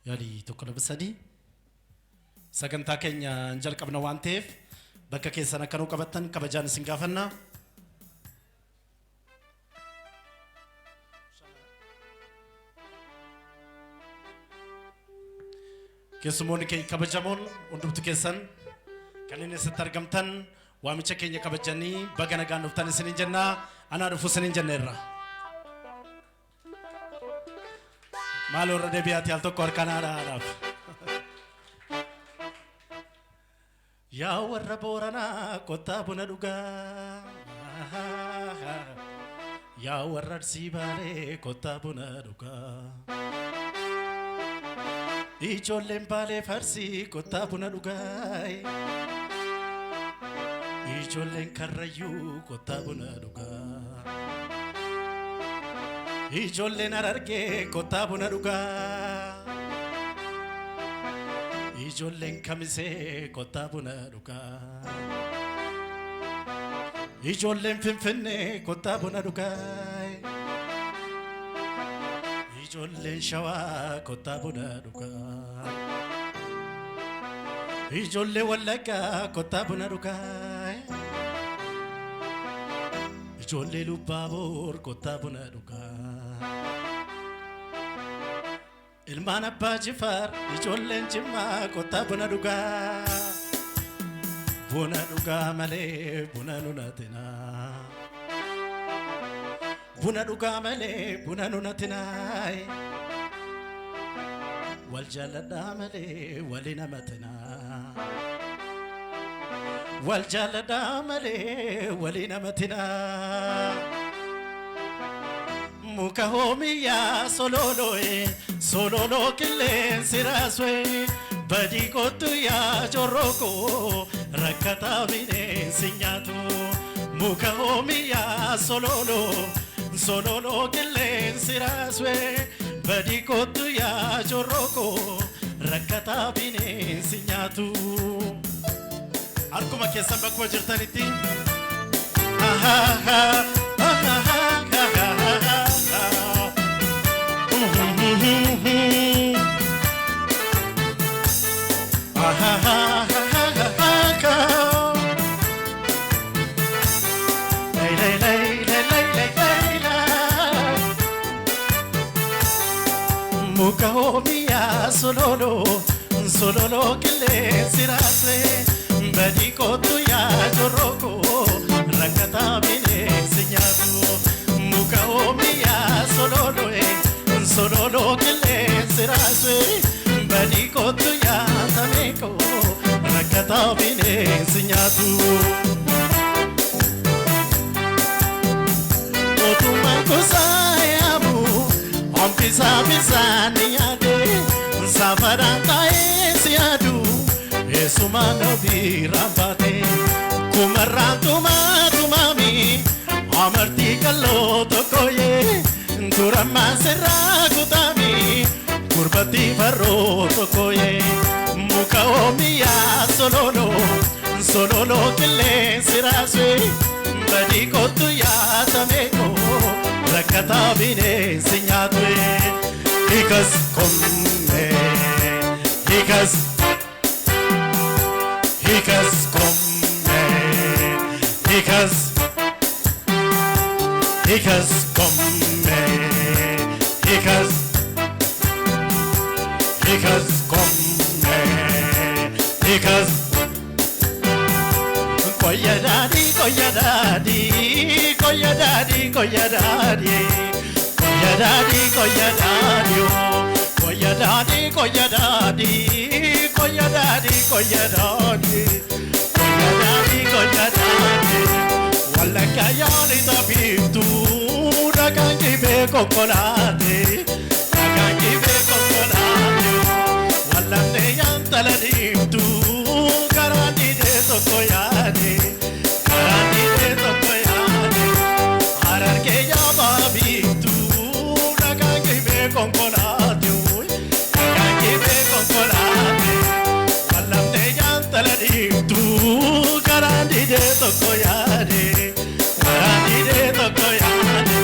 Yali tokko lama sadii sagantaa keenya jalqabna waan ta'eef bakka keessan akkanuu qabattan kabajaan isin gaafanna. Keessumoonni keenya kabajamoon hundumtu keessan kan inni asitti argamtan waamicha keenya kabajanii baga nagaan dhuftan isiniin jenna. Anaa dhufu isiniin jenneerra. Maaloo irra deebi'aati al tokko harkaan haadhaadhaaf. Yaa warra Booranaa kottaa buna dhugaa. Yaa warra Arsii Baalee kottaa buna dhugaa. Ijoolleen Baalee Farsii kottaa buna dhugaa. Ijoolleen Karrayyuu kottaa buna dhugaa. Ijoolleen Harargee kottaa buna dhugaa. Ijoolleen Kamisee kottaa buna dhugaa. Ijoolleen Finfinnee kottaa buna dhugaa. Ijoolleen Shawaa kottaa buna dhugaa. Ijoolleen Wallaggaa kottaa buna dhugaa. Ijoollee Lubbaaboor kottaa buna dhugaa. Ilmaan Abbaa Jifaar ijoolleen Jimmaa kottaa buna dhugaa. Buna dhugaa malee buna nunatinaa. Buna dhugaa malee buna nunatinaa. Wal jaaladhaa malee wali namatinaa. Wal jaaladhaa malee wali namatinaa. Muka hoomiyaa sololoo'ee sololoo qilleensi raaswee badii kottu yaa jorrokoo rakkataa bineensi nyaatu. Muka hoomiyaa sololoo qilleensi raaswee badii kottu yaa jorrokoo rakkataa bineensi nyaatu. Harkuma keessan bakkuma jirtanitti. Muka hoomiyaa sololoo qilleensi raaswee badii kottu yaa jorrokoo rakkataa bineensi nyaatu. Muka hoomiyaa sololoo qilleensi raaswee badii kottu yaa tameekoo rakkataa bineensi nyaatu. Mootummaan gosaa yaamu ompisaa bisaanii yaadee safaraan taa'ee si yaadu. Esumaan ofiirraan baatee kumarraan tumaami amartii kalloo tokkoyee turammaan sirraa kutaami gurbattii farroo tokkoyee. Muka hoomiyaa sololoo qilleensi raaswee badii kottu yaa tameekoo rakkataa bineensi nyaatu. Hiikas kommee hiikas komme, hikas komme, hikas komme, hikas. Koya daddy, koya daddy, koya daddy, koya daddy, koya daddy, koya daddy, koya daddy, koya daddy, koya daddy, koya daddy, koya daddy, koya daddy. Wallaka yaani tabitu, dagangi be kokolate, dagangi be kokolate. Wallanne yantaladimtu, karani de tokoyane, karani de tokoyane. Hararge yababitu, dagangi be kokolate, dagangi be kokolate. Wallanne yantaladimtu, karani de tokoyane, karani de tokoyane.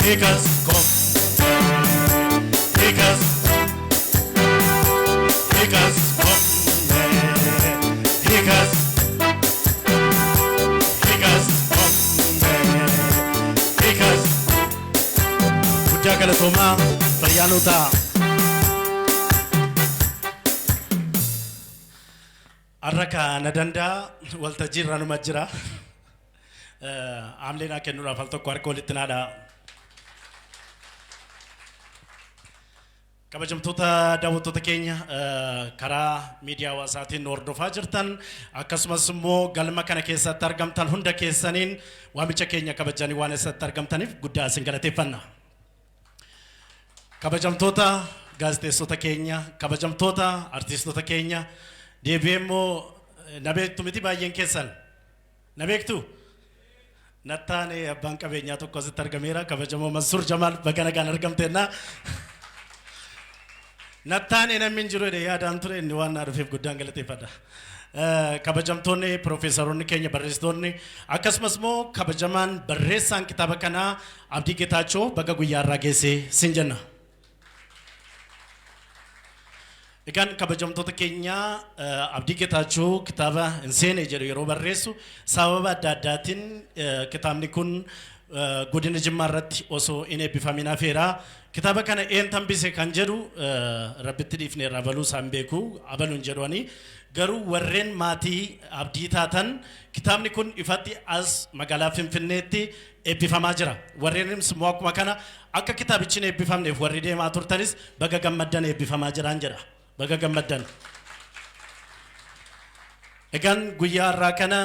Hikas kom, hikas. guddaa galatoomaa fayyaanota arraka na dandaa waltajjii irra numa jira amleen kennuudhaaf al tokko harka walitti naadha. kabajamtoota daawwattoota keenya karaa miidiyaa hawaasaatiin hordofaa jirtan akkasumas immoo galma kana keessatti argamtan hunda keessaniin waamicha keenya kabajanii waan isatti argamtaniif guddaa isin galateeffanna. kabajamtoota gaazexeessota keenya, kabajamtoota artistoota keenya, deebi'ee immoo na beektu miti baay'een keessan na beektu nattaane abbaan qabeenyaa tokko asitti argameera kabajamoo Mansuur Jamaal baga nagaan argamteenna. Nattaane namni hin jiru yaadaan ture inni waan dhufeef guddaan galateeffadha. kabajamtoonni profeesaronni keenya barreessitoonni akkasumas immoo kabajamaan barreessaan kitaaba kanaa Abdii Getaachoo baga guyyaa irraa geessee sin jenna. Egaan kabajamtoota keenya Abdii Getaachoo kitaaba hin seene jedhu yeroo barreessu sababa adda addaatiin kitaabni kun godina Jimmaa irratti osoo hin eebbifamin hafeera. Kitaaba kana eentan bise kan jedhu rabbitti dhiifnee irraa baluu isaan beeku abaluun jedhanii garuu warreen maatii abdii taatan kitaabni kun ifatti as magaalaa Finfinneetti eebbifamaa jira. Warreen immoo akkuma kana akka kitaabichi hin eebbifamneef warri deemaa turtanis baga gammaddan eebbifamaa jiraan jedha. Baga gammaddan. Egaan guyyaa irraa kana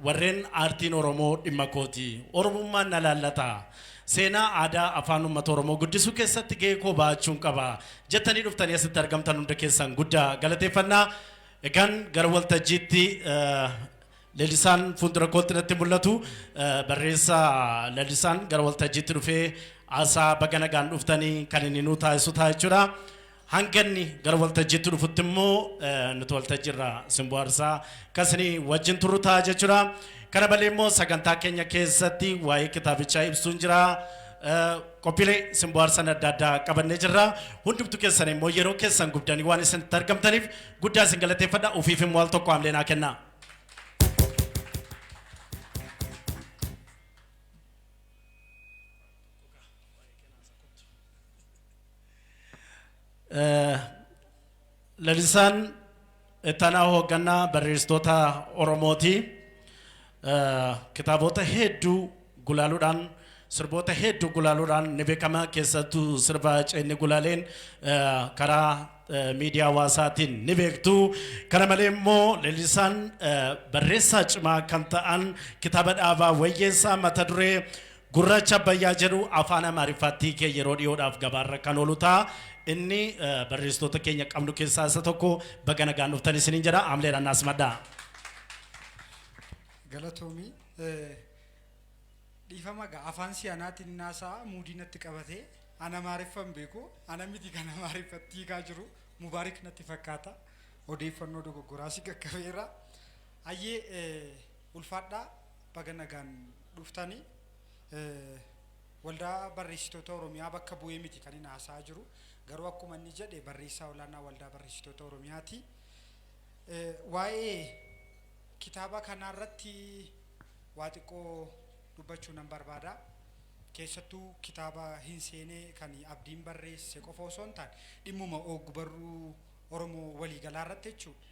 warreen aartiin Oromoo dhimma kooti. Oromummaan na laallata. Seenaa aadaa afaan uummata Oromoo guddisuu keessatti gahee koo ba'achuun qaba. Jettanii dhuftanii asitti argamtan hunda keessan guddaa galateeffannaa. Egaan gara waltajjiitti Leellisaan fuuldura kootti natti mul'atu barreessaa Leellisaan gara waltajjiitti dhufee haasaa baga nagaan dhuftanii kan inni nuu taasisu ta'a jechuudha. Hanganni gara waltajjiitti dhufutti immoo nuti waltajjiirraa simboorsaa kasanii wajjin turru ta'a jechuudha. Kana malee immoo sagantaa keenya keessatti waa'ee kitaabichaa ibsuun jira. Qophiilee simboorsan adda addaa qabannee jirra. Hundumtu keessan immoo yeroo keessan guddanii waan isinitti argamtaniif guddaa isin galateeffadha. Ofiif immoo al tokko hamlee naa kenna. Leellisaan ittaanaa hoogganaa barreessitoota Oromooti. Kitaabota hedduu gulaaluudhaan sirboota hedduu gulaaluudhaan ni beekama. Keessattuu sirba Ceenni Gulaaleen karaa miidiyaa hawaasaatiin ni beektu. Kana malee immoo Leellisaan barreessaa cimaa kan ta'an kitaaba dhaabaa wayyeessaa mata duree Gurraacha Abbayyaa jedhu afaan Amaariffaatti yeroo dhiyoodhaaf gabaarra kan oolu ta'a. Inni barreessitoota keenya qabnu keessaa isa tokko baga nagaan dhuftan isiniin jedha. Amleedhaan naas maddaa. Galatoomii dhiifama afaan siyaanaatiin naasaa muudii natti qabatee ana Amaariffaan beeku ana miti kan Amaariffatti hiikaa jiru Mubaarik natti fakkaata odeeffannoo dogoggoraa si qaqqabeera. Ayyee ulfaadhaa baga nagaan dhuftanii waldaa barreessitoota Oromiyaa bakka bu'ee miti kan inni haasaa jiru garuu akkuma inni jedhe barreessaa olaanaa waldaa barreessitoota Oromiyaati. Waa'ee kitaaba kanarratti waa xiqqoo dubbachuu nan barbaada. Keessattuu kitaaba hin seene kan Abdiin barreesse qofa osoo hin taane dhimmuma ogbarruu Oromoo waliigalaa irratti jechuudha.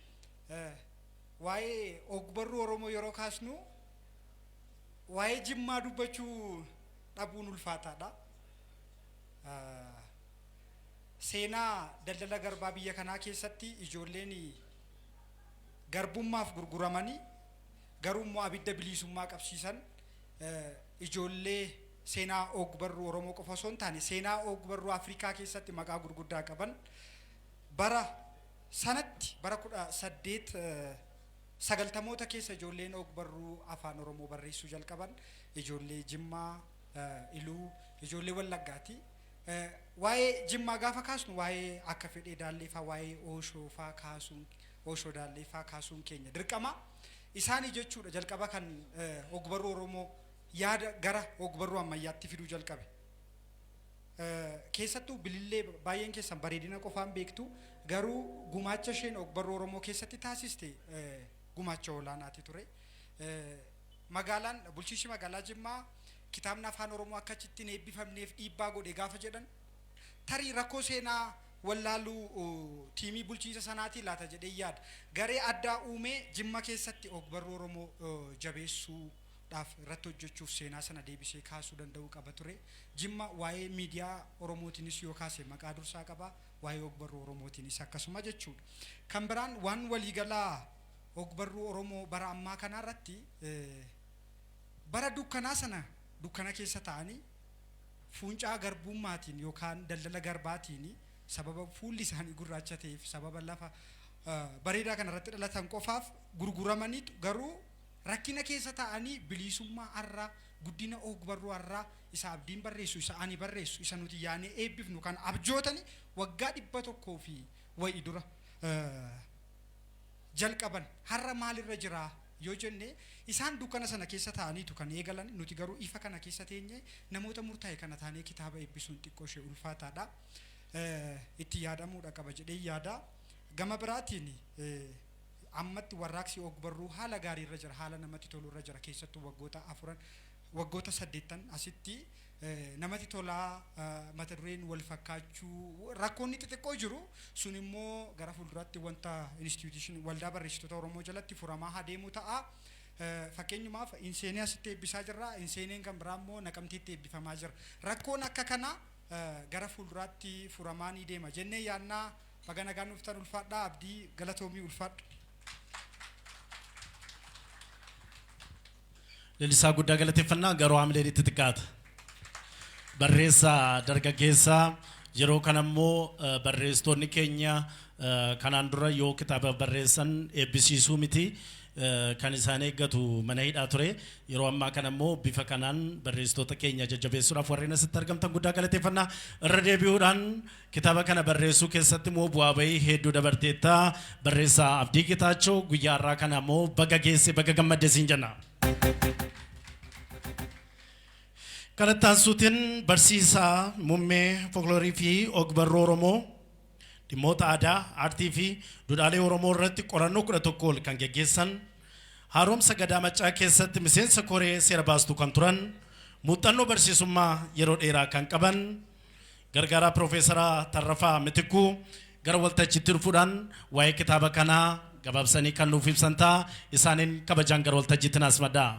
Waa'ee ogbarruu Oromoo yeroo kaasnu waa'ee Jimmaa dubbachuu dhabuun ulfaataadha. Seenaa daldala garbaa biyya kanaa keessatti ijoolleen garbummaaf gurguramanii garuu immoo abidda bilisummaa qabsiisan ijoollee seenaa ogbarruu Oromoo qofa osoo hin taane seenaa ogbarruu Afrikaa keessatti maqaa gurguddaa qaban bara sanatti bara 1890moota keessa ijoolleen ogbarruu afaan Oromoo barreessuu jalqaban ijoollee Jimmaa, Iluu, ijoollee Wallaggaati. Waa'ee Jimmaa gaafa kaasnu waa'ee akka fedhee Daalleefaa waa'ee Ooshoo faa kaasuun Ooshoo Daalleefaa kaasuun keenya dirqama. Isaanii jechuudha jalqaba kan ogbarruu Oromoo yaada gara ogbarruu ammayyaatti fiduu jalqabe. Keessattuu bilillee baay'een keessan bareedina qofaan beektu garuu gumaacha isheen ogbarruu Oromoo keessatti taasiste gumaacha olaanaati ture. Magaalaan bulchiinsi magaalaa Jimmaa kitaabni afaan oromoo akka achittiin eebbifamneef dhiibbaa godhe gaafa jedhan tarii rakkoo seenaa wallaaluu tiimii bulchiinsa sanaatii laata jedhee yaada. Garee addaa uumee Jimma keessatti ogbarruu oromoo jabeessuudhaaf irratti hojjechuuf seenaa sana deebisee kaasuu danda'uu qaba ture. Jimma waa'ee miidiyaa oromootiinis yoo kaase maqaa dursaa qaba, waa'ee ogbarruu oromootiinis akkasuma jechuudha. Kan biraan waan waliigalaa ogbarruu oromoo bara ammaa kanarratti bara dukkanaa sana dukkana keessa ta'anii fuuncaa garbummaatiin yookaan daldala garbaatiin sababa fuulli isaanii gurraacha ta'eef sababa lafa bareedaa kanarratti dhalatan qofaaf gurguramaniitu garuu rakkina keessa ta'anii bilisummaa har'aa guddina ogbarruu har'aa isa abdiin barreessu isa ani barreessu isa nuti yaanee eebbifnu kan abjootani waggaa 100 fi wayi dura jalqaban har'a maalirra jira yoo jenne isaan dukkana sana keessa ta'aniitu kan eegalan nuti garuu ifa kana keessa teenye namoota murtaa'e kana taanee kitaaba eebbisuun xiqqoo ishee ulfaataadha. Itti yaadamuudha qaba jedhee yaada. Gama biraatiin ammatti warraaqsi ogbarruu haala gaarii irra jira, haala namatti tolu irra jira. Keessattuu waggoota 8 asitti namatti tolaa mata dureen wal fakkaachuu rakkoonni xixiqqoo jiru sun immoo gara fuulduraatti wanta institution waldaa barreessitoota Oromoo jalatti furamaa adeemu ta'a. Fakkeenyumaaf inseenii asitti eebbisaa jirra, inseeneen kan biraa immoo Naqamteetti eebbifamaa jira. Rakkoon akka kana gara fuulduraatti furamaa ni deema jennee yaannaa. Baga nagaan dhuftan ulfaadhaa. Abdii Galatoomii ulfaadha. Lalisaa guddaa galateeffannaa garuu hamileen itti xiqqaata. Barreessaa dargaggeessaa yeroo kanammoo barreessitoonni keenya kanaan dura yoo kitaaba barreessan eebbisiisuu miti kan isaan eeggatu mana hidhaa ture. Yeroo ammaa kanammoo bifa kanaan barreessitoota keenya jajjabeessuudhaaf warreen asitti argamtan guddaa galateeffannaa. Irra deebi'uudhaan kitaaba kana barreessuu keessatti immoo bu'aa bahii hedduu dabarteetta. Barreessaa Abdii Getaachoo guyyaa har'aa kana immoo baga geesse baga gammadde siin jenna. Kanatti barsiisaa muummee folkloorii fi ogbarruu Oromoo dhimmoota aadaa, aartii fi duudhaalee Oromoo irratti qorannoo 11 kan geggeessan haaromsa gadaa Maccaa keessatti miseensa koree seera baastuu kan turan muuxannoo barsiisummaa yeroo dheeraa kan qaban gargaaraa Piroofeesaraa Tarrafaa Mitikuu gara waltajjiitti dhufuudhaan waa'ee kitaaba kanaa gabaabsanii kan nuuf ibsan ta'a. Isaaniin kabajaan gara waltajjiitti naas maddaa.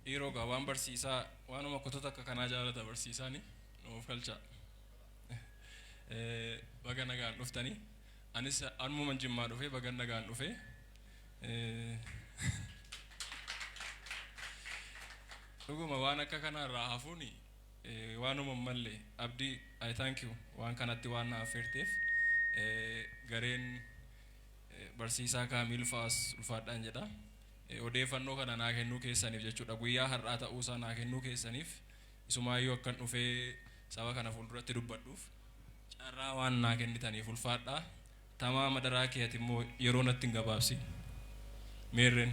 Yeroo waan barsiisaa waanuma kutata akka kanaa jaalata barsiisaani nuuf galcha. Baga nagaan dhuftanii anis anuma Jimmaa dhufee baga nagaan dhufee dhuguma waan akka kanaa irraa hafuuni waanuma mallee Abdii I thank you waan kanatti waan na affeerteef gareen barsiisaa Kaamil Faas ulfaadhaan jedha. Odeeffannoo kana naa kennuu keessaniif jechuudha. Guyyaa har'aa ta'uusaa naa kennuu keessaniif isumaayyuu akkan dhufee saba kana fuulduratti dubbadhuuf carraa waan naa kennitaniif ulfaadhaa. Tamaa madaraa keeti immoo yeroo natti hin gabaabsi. Meerren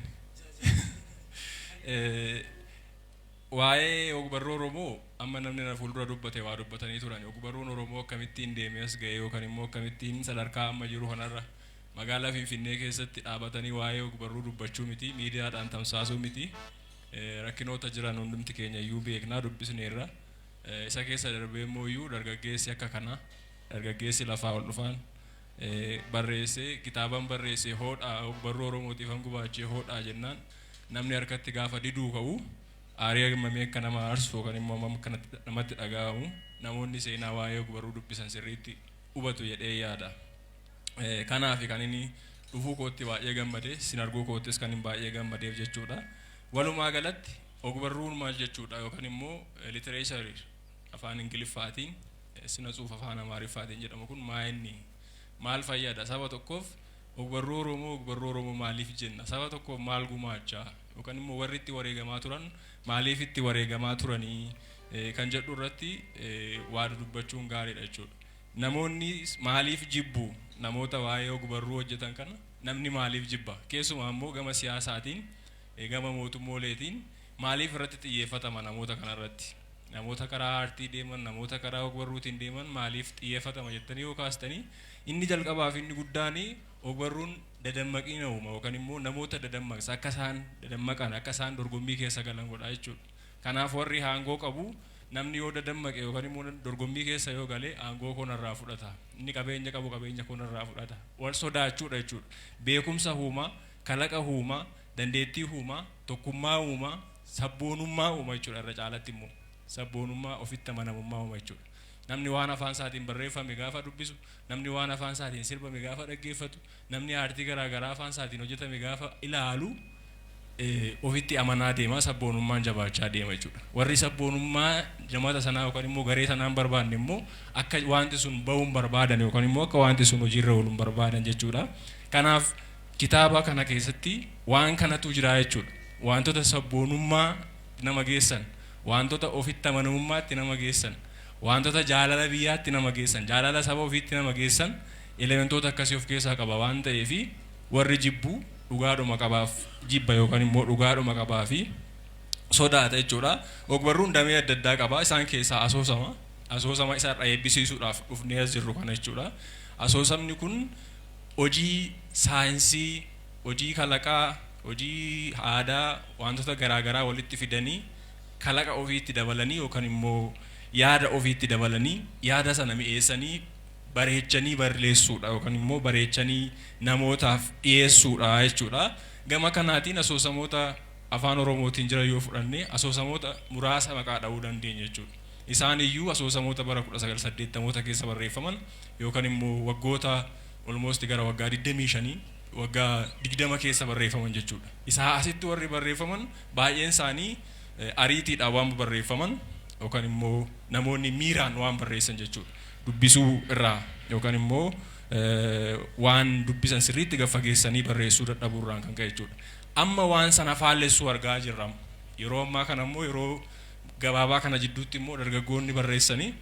waa'ee ogbarruu Oromoo amma namni na fuuldura dubbate waa dubbatanii turan. Ogbarruun Oromoo akkamittiin deemee as ga'e yookaan immoo akkamittiin sadarkaa amma jiru kanarra magaalaa Finfinnee keessatti dhaabatanii waa'ee ogbarruu dubbachuu miti, miidiyaadhaan tamsaasuu miti. Rakkinoota jiran hundumti keenya iyyuu beeknaa dubbisneerra. Isa keessa darbee immoo iyyuu dargaggeessi akka kana dargaggeessi lafaa ol dhufaan barreessee kitaaban barreessee hoodhaa ogbarruu Oromootiif hangubaachee hoodhaa jennaan namni harkatti gaafa diduu ka'u aarii mamee akka nama aarsu yookaan immoo akka namatti dhaga'amu namoonni seenaa waa'ee ogbarruu dubbisan sirriitti hubatu jedhee yaada. Kanaaf kan inni dhufuu kootti baay'ee gammadee sin arguu koottis kan hin baay'ee gammadeef jechuudha. Walumaa galatti ogbarruun maal jechuudha yookaan immoo literature afaan Ingiliffaatiin sina tsuuf afaan Amaariffaatiin jedhamu kun maal fayyada saba tokkoof ogbarruu Oromoo maaliif jenna? Saba tokko maal gumaachaa yookaan immoo warri itti wareegamaa turan maaliif itti wareegamaa turanii kan jedhu irratti waa dubbachuun gaariidha jechuudha. Namoonni maaliif jibbu namoota waa'ee ogbarruu hojjetan kana namni maaliif jibba? Keessumaa immoo gama siyaasaatiin gama mootummooleetiin maaliif irratti xiyyeeffatama namoota kanarratti? Namoota karaa aartii deeman, namoota karaa ogbarruutiin deeman maaliif xiyyeeffatama jettanii yoo kaastanii inni jalqabaaf inni guddaan ogbarruun dadammaqina uuma yookaan immoo namoota dadammaqsa akka isaan dadammaqan akka isaan dorgommii keessa galan godha jechuudha. Kanaaf warri aangoo qabu namni yoo dadammaqe yookaan immoo dorgommii keessa yoo gale aangoo kanarraa fudhata. Inni qabeenya qabu qabeenya kanarraa fudhata. Wal sodaachuudha jechuudha. Beekumsa uumaa, kalaqa uumaa, dandeettii uumaa, tokkummaa uumaa, sabboonummaa uuma jechuudha irra caalatti immoo. Sabboonummaa ofitti amanamummaa uuma jechuudha. Namni waan afaan isaatiin barreeffame gaafa dubbisu, namni waan afaan isaatiin sirbame gaafa dhaggeeffatu, namni aartii garaagaraa afaan isaatiin hojjetame gaafa ilaalu ofitti amanaa deema, sabboonummaan jabaachaa deema jechuudha. Warri sabboonummaa jamaata sanaa yookaan immoo garee sanaan barbaanne immoo akka wanti sun bahuun barbaadan yookaan immoo akka wanti sun hojiirra ooluun barbaadan jechuudha. Kanaaf kitaaba kana keessatti waan kanatu jira jechuudha. Wantoota sabboonummaa nama geessan, wantoota ofitti amanamummaatti nama geessan, wantoota jaalala biyyaatti nama geessan, jaalala saba ofiitti nama geessan elementoota akkasii of keessaa qaba waan ta'eef warri jibbu dhugaadhuma qabaaf jibba yookaan immoo dhugaadhuma qabaa fi sodaata jechuudha. Ogbarruun damee adda addaa qaba. Isaan keessaa asoosama isaarra eebbisiisuudhaaf dhufnee as jirru kana jechuudha. Asoosamni kun hojii saayinsii, hojii kalaqaa, hojii aadaa wantoota garaagaraa walitti fidanii kalaqa ofiitti dabalanii yookaan immoo yaada ofiitti dabalanii yaada sana mi'eessanii bareechanii barreessuudha yookaan immoo bareechanii namootaaf dhiyeessuudha jechuudha. Gama kanaatiin asoosamoota afaan Oromootiin jira yoo fudhanne asoosamoota muraasa maqaa dha'uu dandeenya jechuudha. Isaan iyyuu asoosamoota bara 1980 keessa barreeffaman yookaan immoo waggoota almost gara waggaa 25 waggaa 20 keessa barreeffaman jechuudha. Isaa asitti warri barreeffaman baay'een isaanii ariitiidhaan waan barreeffaman yookaan immoo namoonni miiraan waan barreessan jechuudha. Dubbisuu irraa yookaan immoo waan dubbisan sirriitti gaffageessanii barreessuu dadhabuurraan kan ka'e jechuudha. Amma waan sana faallessuu argaa jirra. Yeroo ammaa kana immoo yeroo gabaabaa kana jidduutti immoo dargaggoonni barreessanii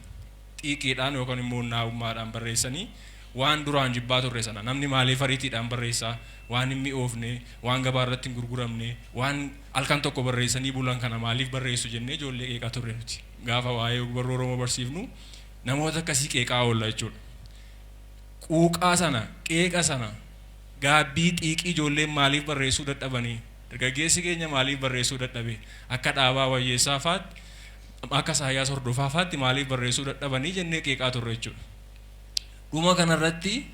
xiiqiidhaan yookaan immoo naa'ummaadhaan barreessanii waan duraan jibbaa turre sana namni maaliif ariitiidhaan barreessaa waan hin mi'oofne waan gabaa irratti hin gurguramne waan halkan tokko barreessanii bulan kana maaliif barreessu jennee ijoollee qeeqaa turre nuti. Gaafa waa'ee ogbarruu Oromoo barsiifnu namoota akkasii qeeqaa oolla jechuudha. Quuqaa sana, qeeqa sana, gaabbii xiiqii ijoolleen maaliif barreessuu dadhabanii, dargaggeessi keenya maaliif barreessuu dadhabe, akka Dhaabaa Wayyeessaa faatti, akka Isaayyaas Hordofaa faatti maaliif barreessuu dadhabanii jennee qeeqaa turre jechuudha. Dhuma kanarratti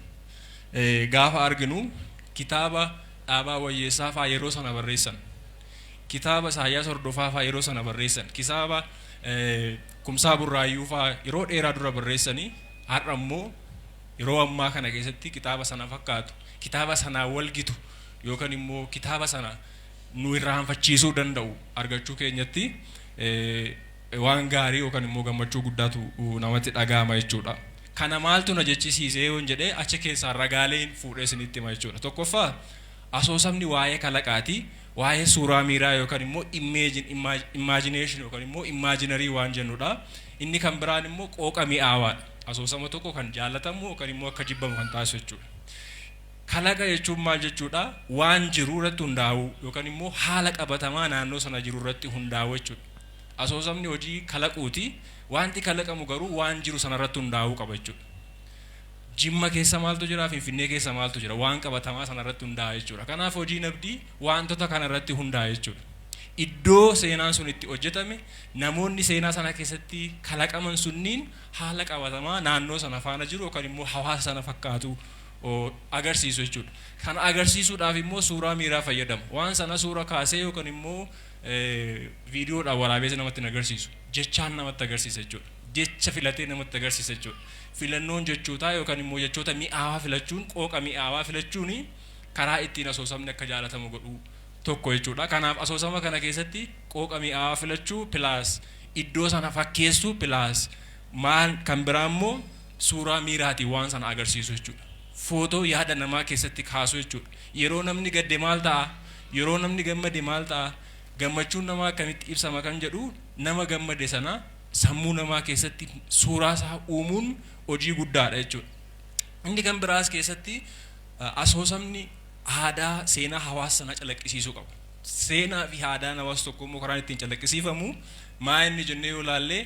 gaafa arginu kitaaba Dhaabaa Wayyeessaa fa'aa yeroo sana barreessan, kitaaba Isaayyaas Hordofaa fa'aa yeroo sana barreessan, kitaaba Kumsaa Burraayyuu fa'aa yeroo dheeraa dura barreessanii har'a immoo yeroo ammaa kana keessatti kitaaba sana fakkaatu, kitaaba sana walgitu yookaan immoo kitaaba sana nu irraanfachiisuu danda'u argachuu keenyatti waan gaarii yookaan immoo gammachuu guddaatu namatti dhaga'ama jechuudha. Kana maaltu na jechisiisee yoon jedhee achi keessaa ragaaleen fuudhee isinitti hima jechuudha. Tokkoffaa asoosamni waa'ee kalaqaati, waa'ee suuraa miiraa yookaan immoo imagination yookaan immoo imaginarii waan jennudha. Inni kan biraan immoo qooqa mi'aawaadha. Asoosama tokko kan jaallatamu yookaan immoo akka jibbamu kan taasisu jechuudha. Kalaqa jechuun maal jechuudha? Waan jiru irratti hundaa'u yookaan immoo haala qabatamaa naannoo sana jiru irratti hundaa'u jechuudha. Asoosamni hojii kalaquuti. Wanti kalaqamu garuu waan jiru sana irratti hundaa'uu qaba jechuudha. Jimma keessa maaltu jira, Finfinnee keessa maaltu jira, waan qabatamaa sana irratti hundaa'a jechuudha. Kanaaf hojiin abdii wantoota kana irratti hundaa'a jechuudha. Iddoo seenaan sun itti hojjetame namoonni seenaa sana keessatti kalaqaman sunniin haala qabatamaa naannoo sana faana jiru yookaan immoo hawaasa sana fakkaatu agarsiisu jechuudha. Kana agarsiisuudhaaf immoo suuraa miiraa fayyadamu. Waan sana suura kaasee yookaan immoo viidiyoodhaan waraabee namatti agarsiisu. Jechaan namatti agarsiisa jechuudha. Jecha filatee namatti agarsiisa jechuudha. Filannoon jechootaa yookaan immoo jechoota mi'aawaa filachuun, qooqa mi'aawaa filachuun karaa ittiin asoosamni akka jaalatamu godhu tokko jechuudha. Kanaaf asoosama kana keessatti qooqa mi'aawaa filachuu pilaas iddoo sana fakkeessuu pilaas maal kan biraa immoo suuraa miiraatiin waan sana agarsiisu jechuudha. footoo yaada namaa keessatti kaasuu jechuudha. Yeroo namni gadde maal ta'a? Yeroo namni gammade maal ta'a? Gammachuun namaa akkamitti ibsama kan jedhu nama gammade sana sammuu namaa keessatti suuraa isaa uumuun hojii guddaadha jechuudha. Inni kan biraas keessatti asoosamni aadaa seenaa hawaasa sanaa calaqqisiisuu qaba. Seenaa fi aadaan hawaasa tokko immoo karaan ittiin calaqqisiifamu maa inni jennee yoo ilaalle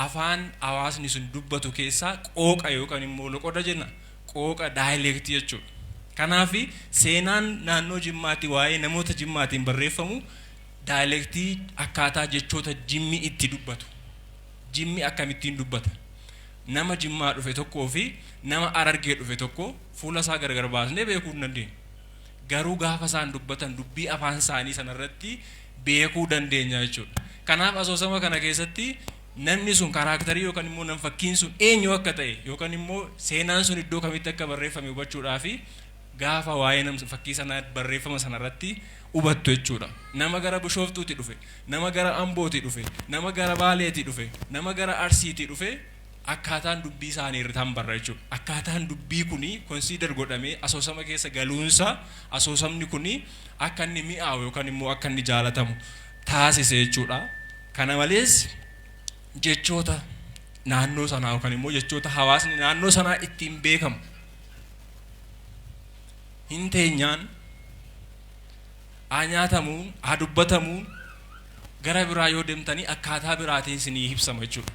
afaan hawaasni sun dubbatu keessaa qooqa yookaan immoo loqoda jenna. Qooqa daayilektii jechuudha. Kanaaf seenaan naannoo Jimmaatii waa'ee namoota Jimmaatiin barreeffamu daayilektii akkaataa jechoota Jimmi itti dubbatu. Jimmi akkamittiin dubbata? Nama Jimmaa dhufe tokkoo fi nama Harargee dhufe tokko fuula isaa gargar baasnee beekuu hin dandeenyu. Garuu gaafa isaan dubbatan dubbii afaan isaanii sanarratti beekuu dandeenya jechuudha. Kanaaf asoosama kana keessatti namni sun karaaktarii yookaan immoo nam fakkiin sun eenyu akka ta'e yookaan immoo seenaan sun iddoo kamitti akka barreeffame hubachuudhaaf gaafa waa'ee nam fakkii sanaa barreeffama sanarratti hubattu jechuudha. Nama gara Bishooftuutti dhufe, nama gara Ambootti dhufe, nama gara Baaleetti dhufe, nama gara Arsiitti dhufe akkaataan dubbii isaanii irratti barra jechuudha. Akkaataan dubbii kuni consider godhamee asoosama keessa galuunsa asoosamni kuni akka inni mi'aawu yookaan immoo akka inni jaalatamu taasise jechuudha. Kana malees jechoota naannoo sanaa yookaan immoo jechoota hawaasni naannoo sanaa ittiin beekamu hin teenyaan nyaatamuun dubbatamuun gara biraa yoo deemtanii akkaataa biraatiin isinii ibsama jechuudha.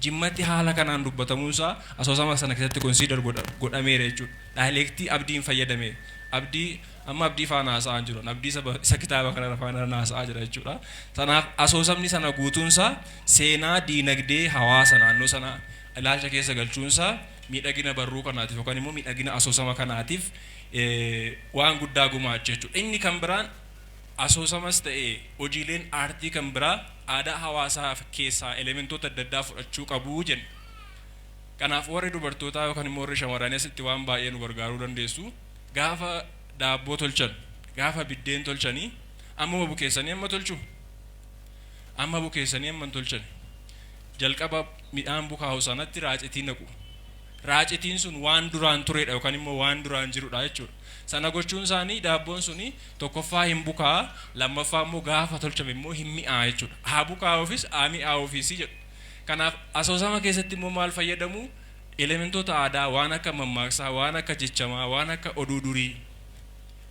Jimmatti haala kanaan dubbatamuunsaa asoosama sana keessatti consider godhameera jechuudha. Daayilektii abdiin fayyadamee abdii amma abdii faana haasa'aa jiru abdii isa kitaaba kana faana haasa'aa jira jechuudha. Kanaaf asoosamni sana guutuunsaa seenaa diinagdee hawaasa naannoo sana ilaalcha keessa galchuunsaa miidhagina barruu kanaatiif yookaan immoo miidhagina asoosama kanaatiif waan guddaa gumaacha jechuudha. Inni kan biraan asoosamas ta'e hojiileen aartii kan biraa aadaa hawaasaa keessaa elementoota adda addaa fudhachuu qabu jenna. Kanaaf warri dubartootaa yookaan immoo warri shamarranii asitti waan baay'ee nu gargaaruu dandeessu. Gaafa daabboo tolchan, gaafa biddeen tolchanii amma bukeessanii amma tolchu. Amma bukeessanii amma tolchan. Jalqaba midhaan bukaa'u sanatti raacitii naqu. Raacitiin sun waan duraan turedha yookaan immoo waan duraan jirudha jechuudha. Sana gochuun isaanii daabboon suni tokkoffaa hin bukaa, lammaffaa immoo gaafa tolchame immoo hin mi'aa jechuudha. Haa bukaa'uufis haa mi'aa'uufis jedhu. Kanaaf asoosama keessatti immoo maal fayyadamu? Elementoota aadaa waan akka mammaaksaa, waan akka jechamaa, waan akka oduu durii,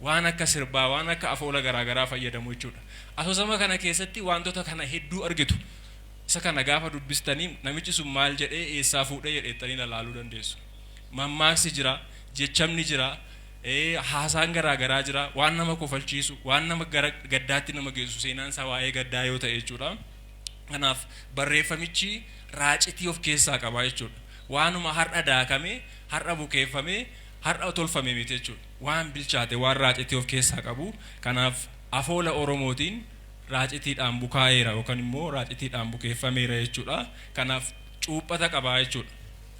waan akka sirbaa, waan akka afoola garaagaraa fayyadamu jechuudha. Asoosama kana keessatti wantoota kana hedduu argitu. Isa kana gaafa dubbistanii namichi sun maal jedhee eessaa fuudhee jedheettanii ilaaluu dandeessu. Mammaaksi jira, jechamni jira, haasaan garaagaraa jira, waan nama kofalchiisu, waan nama gaddaatti nama geessu seenaan isaa waa'ee gaddaa yoo ta'e jechuudha. Kanaaf barreeffamichi raacitii of keessaa qaba jechuudha. Waanuma har'a daakame, har'a bukeeffame, har'a tolfame miti jechuudha. Waan bilchaate waan raacitii of keessaa qabu. Kanaaf afoola Oromootiin raacitiidhaan bukaa'eera yookaan immoo raacitiidhaan bukeeffameera jechuudha. Kanaaf cuuphata qaba jechuudha.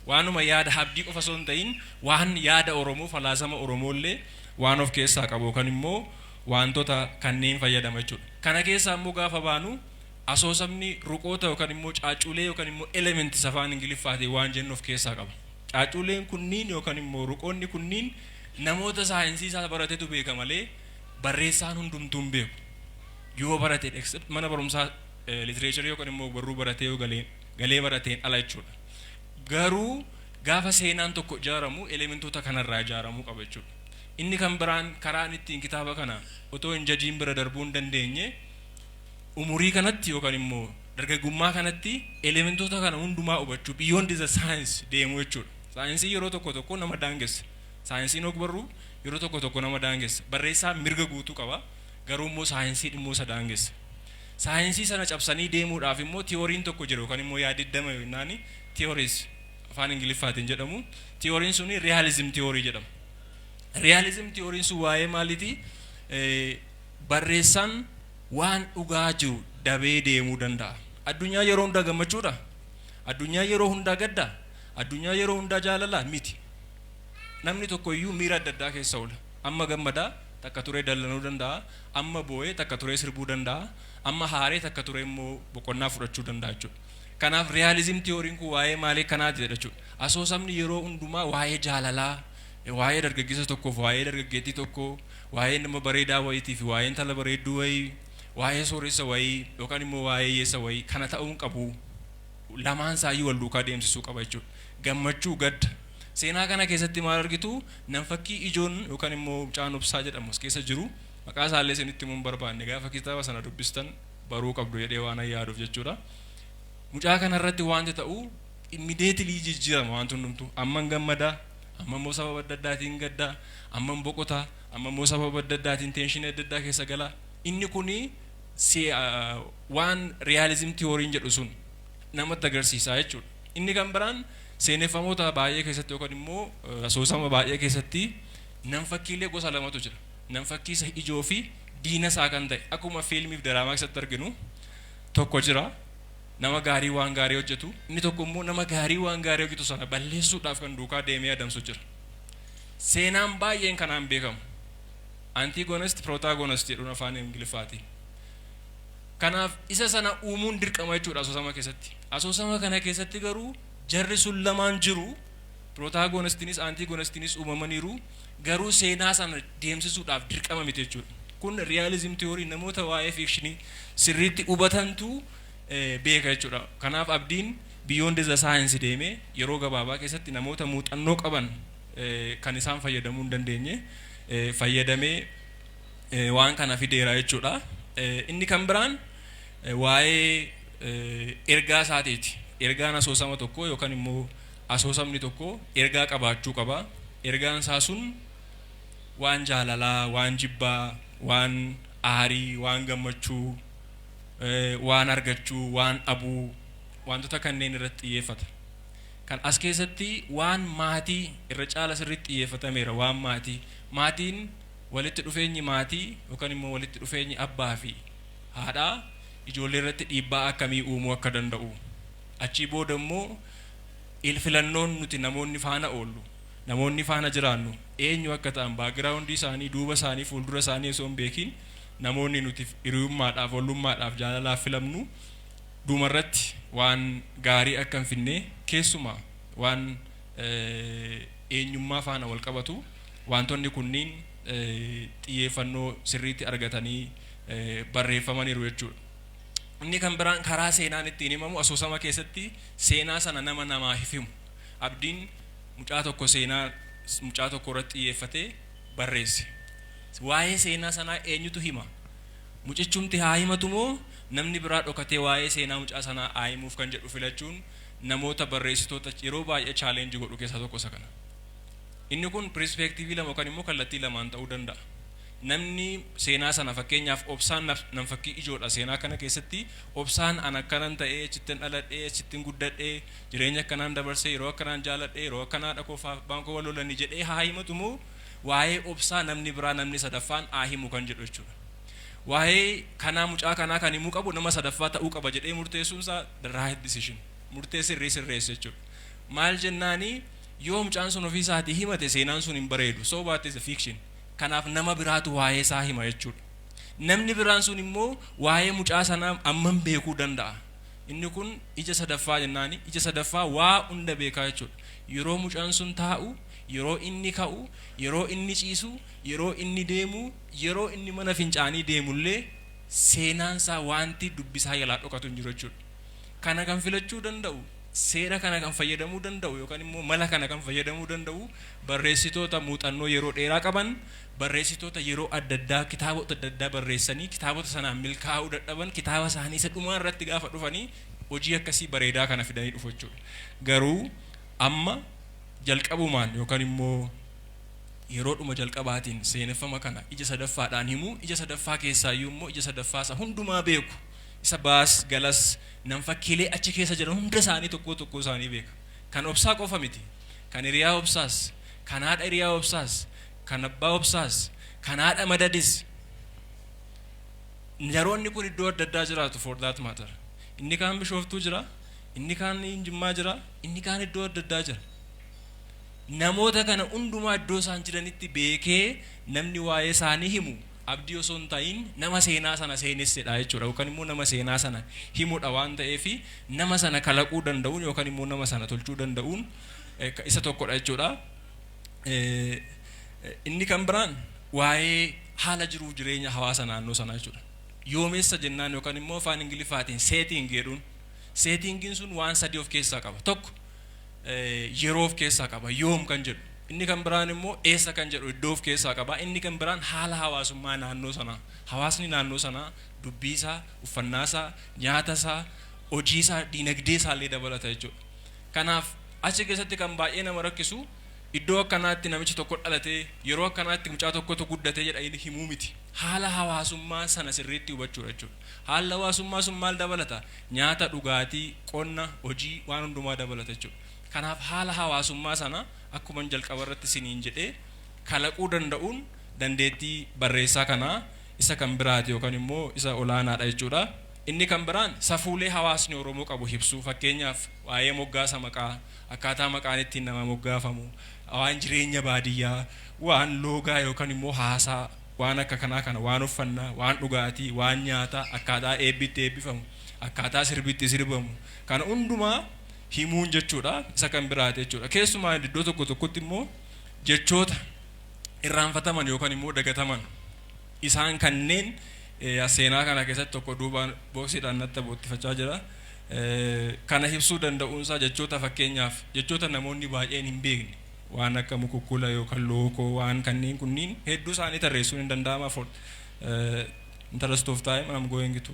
Waanuma yaada habdii qofa osoo hin ta'in waan yaada Oromoo falaasama Oromoollee waan of keessaa qabu yookaan immoo wantoota kanneen fayyadama jechuudha. Kana keessaa immoo gaafa baanu asoosamni ruqoota yookaan immoo caaccuulee yookaan immoo elements afaan Ingiliffaatiin waan jennu of keessaa qaba. Caaccuuleen kunniin yookaan immoo ruqoonni kunniin namoota saayinsii isaa baratetu beeka malee barreessaan hundumtuu hin beeku. Yoo barate except mana barumsaa literature yookaan immoo barruu baratee yoo galee barateen ala jechuudha. Garuu gaafa seenaan tokko ijaaramu elementoota kanarraa ijaaramuu qaba jechuudha. Inni kan biraan karaan ittiin kitaaba kana otoo hin jajiin bira darbuu hin dandeenye umurii kanatti yookaan immoo dargaggummaa kanatti elementoota kana hundumaa hubachuu beyond the science deemu jechuudha. Saayinsii yeroo tokko nama daangessa. Saayinsiin ogbarruu yeroo tokko nama daangessa. Barreessaa mirga guutuu qaba. Garuu immoo saayinsii dhimmoo isa daangessa. Saayinsii sana cabsanii deemuudhaaf immoo tiyooriin tokko jira yookaan immoo yaadiddama yookaan tiyooriis afaan Ingiliffaatiin jedhamu. Tiyooriin suni realism tiyorii jedhama. Realism tiyooriin sun waa'ee maaliiti? Barreessaan waan dhugaa jiru dabee deemuu danda'a. Addunyaa yeroo hundaa gammachuudha. Addunyaa yeroo hundaa gaddaa. Addunyaa yeroo hundaa jaalalaa miti. Namni tokko iyyuu miira adda addaa keessa oola. Amma gammadaa takka turee dallanuu danda'a. Amma boo'ee takka turee sirbuu danda'a. Amma haaree takka turee immoo boqonnaa fudhachuu danda'a jechuudha. Kanaaf realism tiyooriin kun waa'ee maalii kanaati jechuudha. Asoosamni yeroo hundumaa waa'ee jaalalaa, waa'ee dargaggeessa tokkoof waa'ee dargaggeettii tokkoo waa'ee nama bareedaa wayiitiif waa'ee intala bareedduu wayii waa'ee sooressa wayii yookaan immoo waa'ee hiyyeessa wayii kana ta'uun qabu. Lamaan isaayyuu wal duukaa deemsisuu qaba jechuudha. Gammachuu gadda. Seenaa kana keessatti maal argitu nam fakkii ijoon yookaan immoo mucaan obsaa jedhamu as keessa jiru maqaa isaallee isinitti himuun barbaanne gaafa kitaaba sana dubbistan baruu qabdu jedhee waan yaaduuf jechuudha. Mucaa kanarratti wanti ta'u immediately jijjiirama wanti hundumtu amman gammadaa amma immoo sababa adda addaatiin gaddaa amman boqotaa amma immoo sababa adda addaatiin teenshinii adda addaa keessa galaa. Inni kuni waan realizim tiyooriin jedhu sun namatti agarsiisaa jechuudha. Inni kan biraan seeneffamoota baay'ee keessatti yookaan immoo asoosama baay'ee keessatti nam fakkiilee gosa lamatu jira. Nam fakkii isa ijoo fi diina isaa kan ta'e akkuma fiilmiif daraamaa keessatti arginu tokko jira nama gaarii waan gaarii hojjetu inni tokko immoo nama gaarii waan gaarii hojjetu sana balleessuudhaaf kan duukaa deemee adamsu jira. Seenaan baay'een kanaan beekamu. Antigonist protagonist jedhuun afaan Ingiliffaatiin. Kanaaf isa sana uumuun dirqama jechuudha asoosama keessatti. Asoosama kana keessatti garuu jarri sun lamaan jiru protagonistinis antigonistinis uumamaniiru garuu seenaa sana deemsisuudhaaf dirqama miti jechuudha. Kun realism theory namoota waa'ee fikshinii sirriitti hubatantu beeka jechuudha. Kanaaf abdiin beyond the science deemee yeroo gabaabaa keessatti namoota muuxannoo qaban kan isaan fayyadamuu hin dandeenye fayyadamee waan kana fideera jechuudha. Inni kan biraan waa'ee ergaa isaatiiti. Ergaan asoosama tokko yookaan immoo asoosamni tokko ergaa qabaachuu qaba. Ergaan isaa sun waan jaalalaa, waan jibbaa, waan aarii, waan gammachuu, waan argachuu, waan dhabuu wantoota kanneen irratti xiyyeeffata. Kan as keessatti waan maatii irra caala sirriitti xiyyeeffatameera. Waan maatiin walitti dhufeenyi maatii yookaan immoo walitti dhufeenyi abbaa fi haadhaa ijoollee irratti dhiibbaa akkamii uumuu akka danda'u. Achii booda immoo ilfilannoon nuti namoonni faana oollu namoonni faana jiraannu eenyu akka ta'an baagiraawundii isaanii duuba isaanii fuuldura isaanii osoo hin beekin namoonni nuti hiriyummaadhaaf ollummaadhaaf jaalalaaf filamnu dhumarratti waan gaarii akka hin finne keessumaa waan eenyummaa faana wal qabatu wantoonni kunniin xiyyeeffannoo sirriitti argatanii barreeffamaniiru jechuudha. Inni kan biraan karaa seenaan ittiin himamu asoosama keessatti seenaa sana nama namaaf himu. Abdiin mucaa tokko irratti xiyyeeffatee barreesse. Waa'ee seenaa sanaa eenyutu hima? Mucichumti haa himatu moo namni biraa dhokatee waa'ee seenaa mucaa sanaa haa himuuf kan jedhu filachuun namoota barreessitoota yeroo baay'ee chaalenjii godhu keessaa tokko isa kana. Inni kun perspektiivii lama yookaan immoo kallattii lamaan ta'uu danda'a. Namni seenaa sana fakkeenyaaf obsaan nam fakkii ijoodha seenaa kana keessatti obsaan an akkanan ta'ee achittiin dhaladhee achittiin guddadhee jireenya akkanaan dabarsee yeroo akkanaan jaaladhee yeroo akkanaa dhaqoofaaf baankoo wal lolanii jedhee haa himatu moo waa'ee obsaa namni biraa namni sadaffaan haa himu kan jedhu jechuudha. Waa'ee kanaa mucaa kanaa kan himuu qabu nama sadaffaa ta'uu qaba jedhee murteessuunsaa the right decision murtee sirreessa jechuudha. Maal jennaanii yoo mucaan sun ofii isaatii himate seenaan sun hin bareedu so what is a fiction. Kanaaf nama biraatu waa'ee isaa hima jechuudha. Namni biraan sun immoo waa'ee mucaa sanaa amman beekuu danda'a. Inni kun ija sadaffaa jennaani ija sadaffaa waa hunda beekaa jechuudha. Yeroo mucaan sun taa'u, yeroo inni ka'u, yeroo inni ciisu, yeroo inni deemu, yeroo inni mana fincaanii deemullee seenaansaa wanti dubbisaa jalaa dhokatu hin jiru jechuudha. Kana kan filachuu danda'u seera kana kan fayyadamuu danda'u yookaan immoo mala kana kan fayyadamuu danda'u barreessitoota muuxannoo yeroo dheeraa qaban barreessitoota yeroo adda addaa kitaabota adda addaa barreessanii kitaabota sanaan milkaa'uu dadhaban kitaaba isaanii isa dhumaa irratti gaafa dhufanii hojii akkasii bareedaa kana fidanii dhufu jechuudha. Garuu amma jalqabumaan yookaan immoo yeroo dhuma jalqabaatiin seeneffama kana ija sadaffaadhaan himu ija sadaffaa keessaayyuu immoo ija sadaffaa isa hundumaa beeku isa baas galas nam fakkiilee achi keessa jiran hunda isaanii tokko isaanii beeka. Kan obsaa qofa miti. Kan hiriyaa obsaas, kan haadha hiriyaa obsaas, kan abbaa obsaas, kan haadha madadis. Naroonni kun iddoo adda addaa jiraatu for that matter. Inni kaan Bishooftuu jira, inni kaan Jimmaa jira, inni kaan iddoo adda addaa jira. Namoota kana hundumaa iddoo isaan jiranitti beekee namni waa'ee isaanii himu abdii osoo hin ta'in nama seenaa sana seenessedha jechuudha yookaan immoo nama seenaa sana himudha waan ta'eef nama sana kalaquu danda'uun yookaan immoo nama sana tolchuu danda'uun isa tokkodha jechuudha. inni kan biraan waa'ee haala jiruuf jireenya hawaasa naannoo sanaa jechuudha. Yoomeessa jennaan yookaan immoo afaan Ingiliffaatiin setting jedhuun. Settingin sun waan sadii of keessaa qaba. Tokko yeroo of keessaa qaba. Yoom kan jedhu. Inni kan biraan immoo eessa kan jedhu iddoo of keessaa qaba. Inni kan biraan haala hawaasummaa naannoo sanaa. Hawaasni naannoo sanaa dubbii isaa, uffannaa isaa, nyaata isaa, hojii isaa, diinagdee isaa illee dabalata jechuudha. Kanaaf achi keessatti kan baay'ee nama rakkisu iddoo akkanaatti namichi tokko dhalatee yeroo akkanaatti mucaa tokkotu guddatee jedhanii himuu miti. Haala hawaasummaa sana sirriitti hubachuudha jechuudha. Haala hawaasummaa sun maal dabalata? Nyaata, dhugaatii, qonna, hojii waan hundumaa dabalata jechuudha. Kanaaf haala hawaasummaa sana akkuma jalqaba irratti siniin jedhee kalaquu danda'uun dandeettii barreessaa kanaa isa kan biraati yookaan immoo isa olaanaadha jechuudha. Inni kan biraan safuulee hawaasni Oromoo qabu ibsuu. Fakkeenyaaf waa'ee moggaasa maqaa, akkaataa maqaan ittiin nama moggaafamu, waan jireenya baadiyyaa, waan loogaa yookaan immoo haasaa, waan akka kanaa kana, waan uffannaa, waan dhugaatii, waan nyaataa, akkaataa eebbitti eebbifamu, akkaataa sirbitti sirbamu, kana hundumaa himuun jechuudha. Isa kan biraati jechuudha. Keessumaa iddoo tokko tokkotti immoo jechoota irraanfataman yookaan immoo dagataman isaan kanneen seenaa kana keessatti tokko duubaan booksiidhaan natti boottifachaa jira. Kana ibsuu danda'uunsaa jechoota fakkeenyaaf jechoota namoonni baay'een hin beekne waan akka mukukkula yookaan lookoo waan kanneen kunniin hedduu isaanii tarreessuun hin danda'ama. Interest of time I'm going to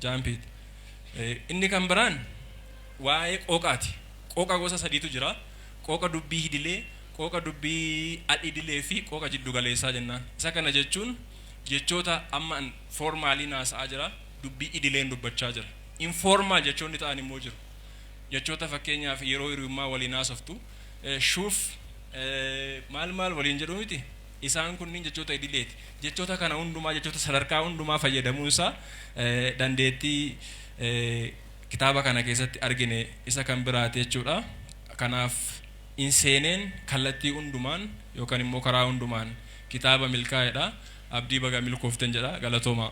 jump it. Inni kan biraan waa'ee qooqaati. Qooqa gosa sadiitu jira. Qooqa dubbii hidilee, qooqa dubbii adhidilee fi qooqa jiddu galeessaa jennaan. Isa kana jechuun jechoota amma formaalii naasa'aa jira, dubbii idileen dubbachaa jira. Informal jechoonni ta'an immoo jiru. Jechoota fakkeenyaaf yeroo hiriyummaa waliin haasoftu shuuf maal waliin jedhu miti. Isaan kunniin jechoota idileeti. Jechoota kana hundumaa jechoota sadarkaa hundumaa fayyadamuunsaa dandeettii kitaaba kana keessatti argine isa kan biraati jechuudha. Kanaaf inseeneen kallattii hundumaan yookaan immoo karaa hundumaan kitaaba milkaa'edha. Abdii baga milkooftan jedha. Galatooma.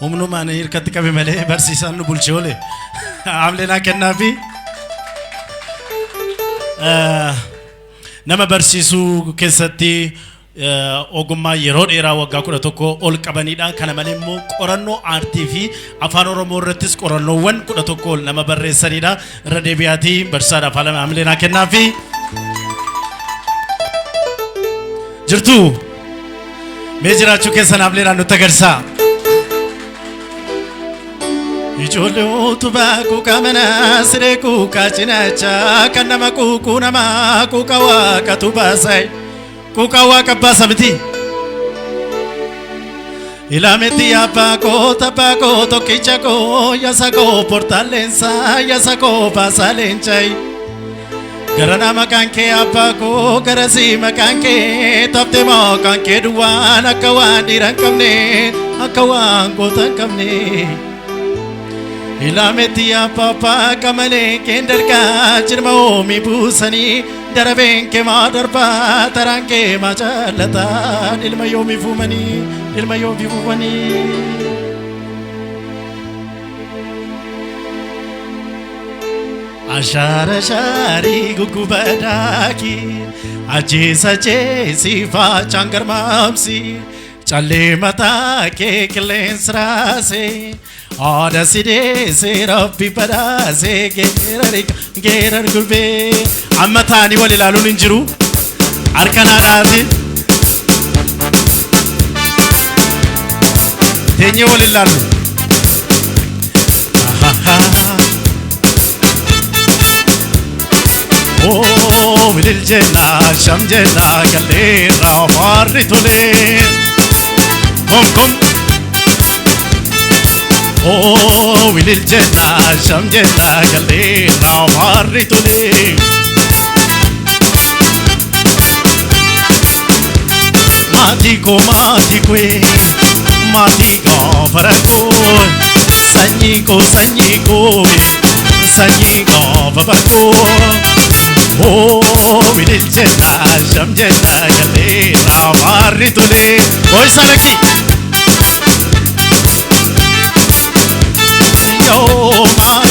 Humnumaan hirkatti qabe malee barsiisaan nu bulche oole. Amleenaa kennaa fi nama barsiisuu keessatti ogummaa yeroo dheeraa waggaa 11 ol qabanidha. Kana malee immoo qorannoo aartii fi afaan Oromoo irrattis qorannoowwan 11 ol nama barreessanidha. Irra deebi'aatii barsiisaadha afaan Amleenaa kennaa fi jirtu mee jiraachuu keessan Amleenaa nutti agarsiisa. Ijoollee utubaa kuukaa mana siree kuukaa cinaacha kan nama kuukuu nama kuukaa waaqatu baasai kuukaa waaqa baasa miti. Ilametti abbaa koo tokkicha koo yaasa koo portaaleensa yaasa koo baasa leencai gara nama kan kee abbaa koo gara si maqaan kee taphte maqaan kee duwwaan akka waan dhiira hin qabne akka waan goota hin qabne. Ilametti abbaa kamalee keen dargaa jirma oomi buusanii darabeen kee maa darbaa taraan kee maa jaallata ilma yoomi fuumanii ilma yoomi fuumanii. Ashaara shaarii gugubadaaki ajjeesa jeesi faachaan garmaamsi callee mataa kee qilleensa raasee. Ada side se rabbi pada se gerar gurbe amma tani wali lalun injiru arkana dati tenye wali lalu oh wilil jenna sham jenna galera marritule kom oh wilil jenna sham jenna galera marritule mati ko farako sanyi ko farako oh wilil jenna sham jenna galera marritule oi salaki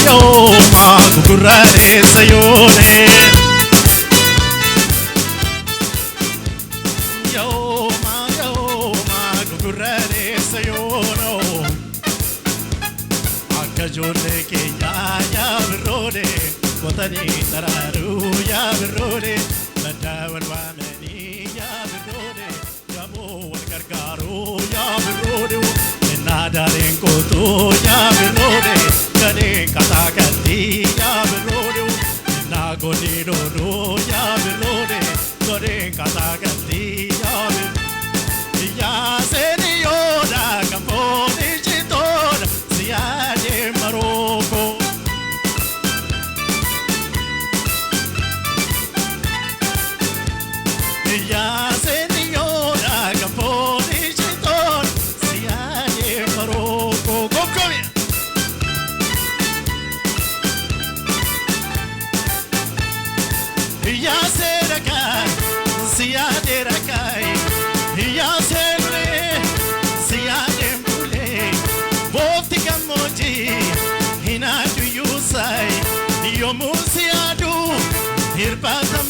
yooma gugurrareessa yoone yooma gugurrareessa yoono akka ijoollee keenyaa yaa birroode qotanii daraaruu yaa birroode baddaa wal waamanii yaa birroode gamoo wal gargaaruu yaa birroode naadaaleen kootuu yaa birroode kaneen kataa galtii yaa birroode naa godii doodoo yaa birroode godeen kataa galtii yaa birroode yaa seeni yooda kambooni jitooda siyaadee marooko yaa seeni yooda kambooni jitooda siyaadee marooko kokkomia yaa seerakaa siyaadee rakai yaa seeree siyaadee mbulee boofti gammoojii hinaadu yuusai yoomuu siyaadu hirbaatan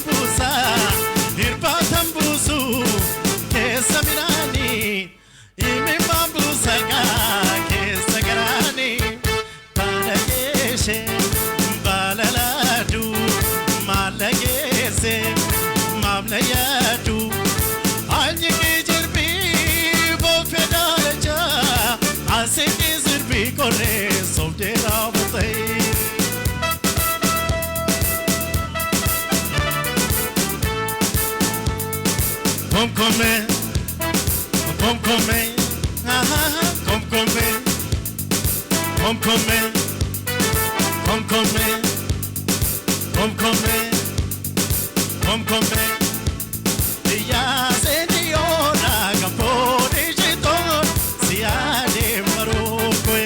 buusuu keessa midhaanii imimmaan buusakaa keessa garaanii baala geeshee baala laaduu maalla geessee maamla yaaduu anyikii jirbii boofee daalachaa asikii sirbii korree sobdee raawwatee Komkome, komkome, komkome, komkome, komkome, komkome, komkome. Yaa seniora kamponi jiton siade marokwe.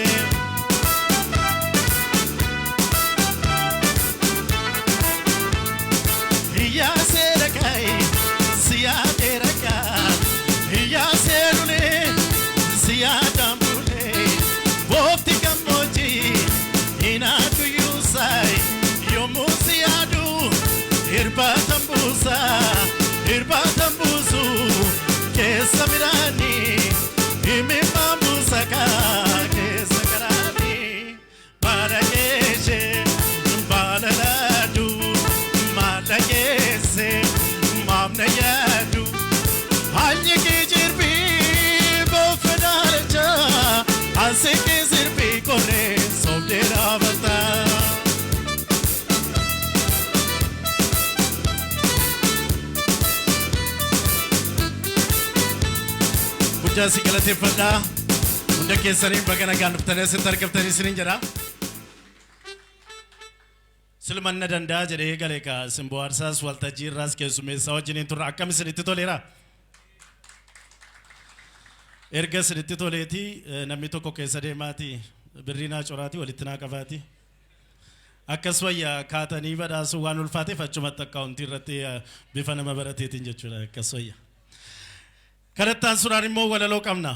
Yaa serakai siade raka. Yaa serule siada mbule. Bofti kamoji inatu yusai yomu siadu irbatan buusu keessa midhaanii imimmaan buusakaa keessa garaanii baala geeshee baala laaduu maalla geessee maamna yaaduu anyikii jirbii boofee daalachaa asikii sirbii korree sobdee raawwataa. Jasi galate fada unda keessanii bagana gaanduftanii asitti argamtanii isiniin jedha silmanna danda'a jedhee galee ka simboo aarsaas waltajjii irraas keessummeessaa wajjiniin turre akkam isinitti toleera erga isinitti toleeti namni tokko keessa deemaati birrii naa coraati walitti naa qabaati akkas wayyaa kaatanii badhaasuu waan ulfaateef achumatti akkaawuntii irratti bifa nama barateetiin jechuudha akkas wayyaa Kanattaan suraan immoo walaloo qabna.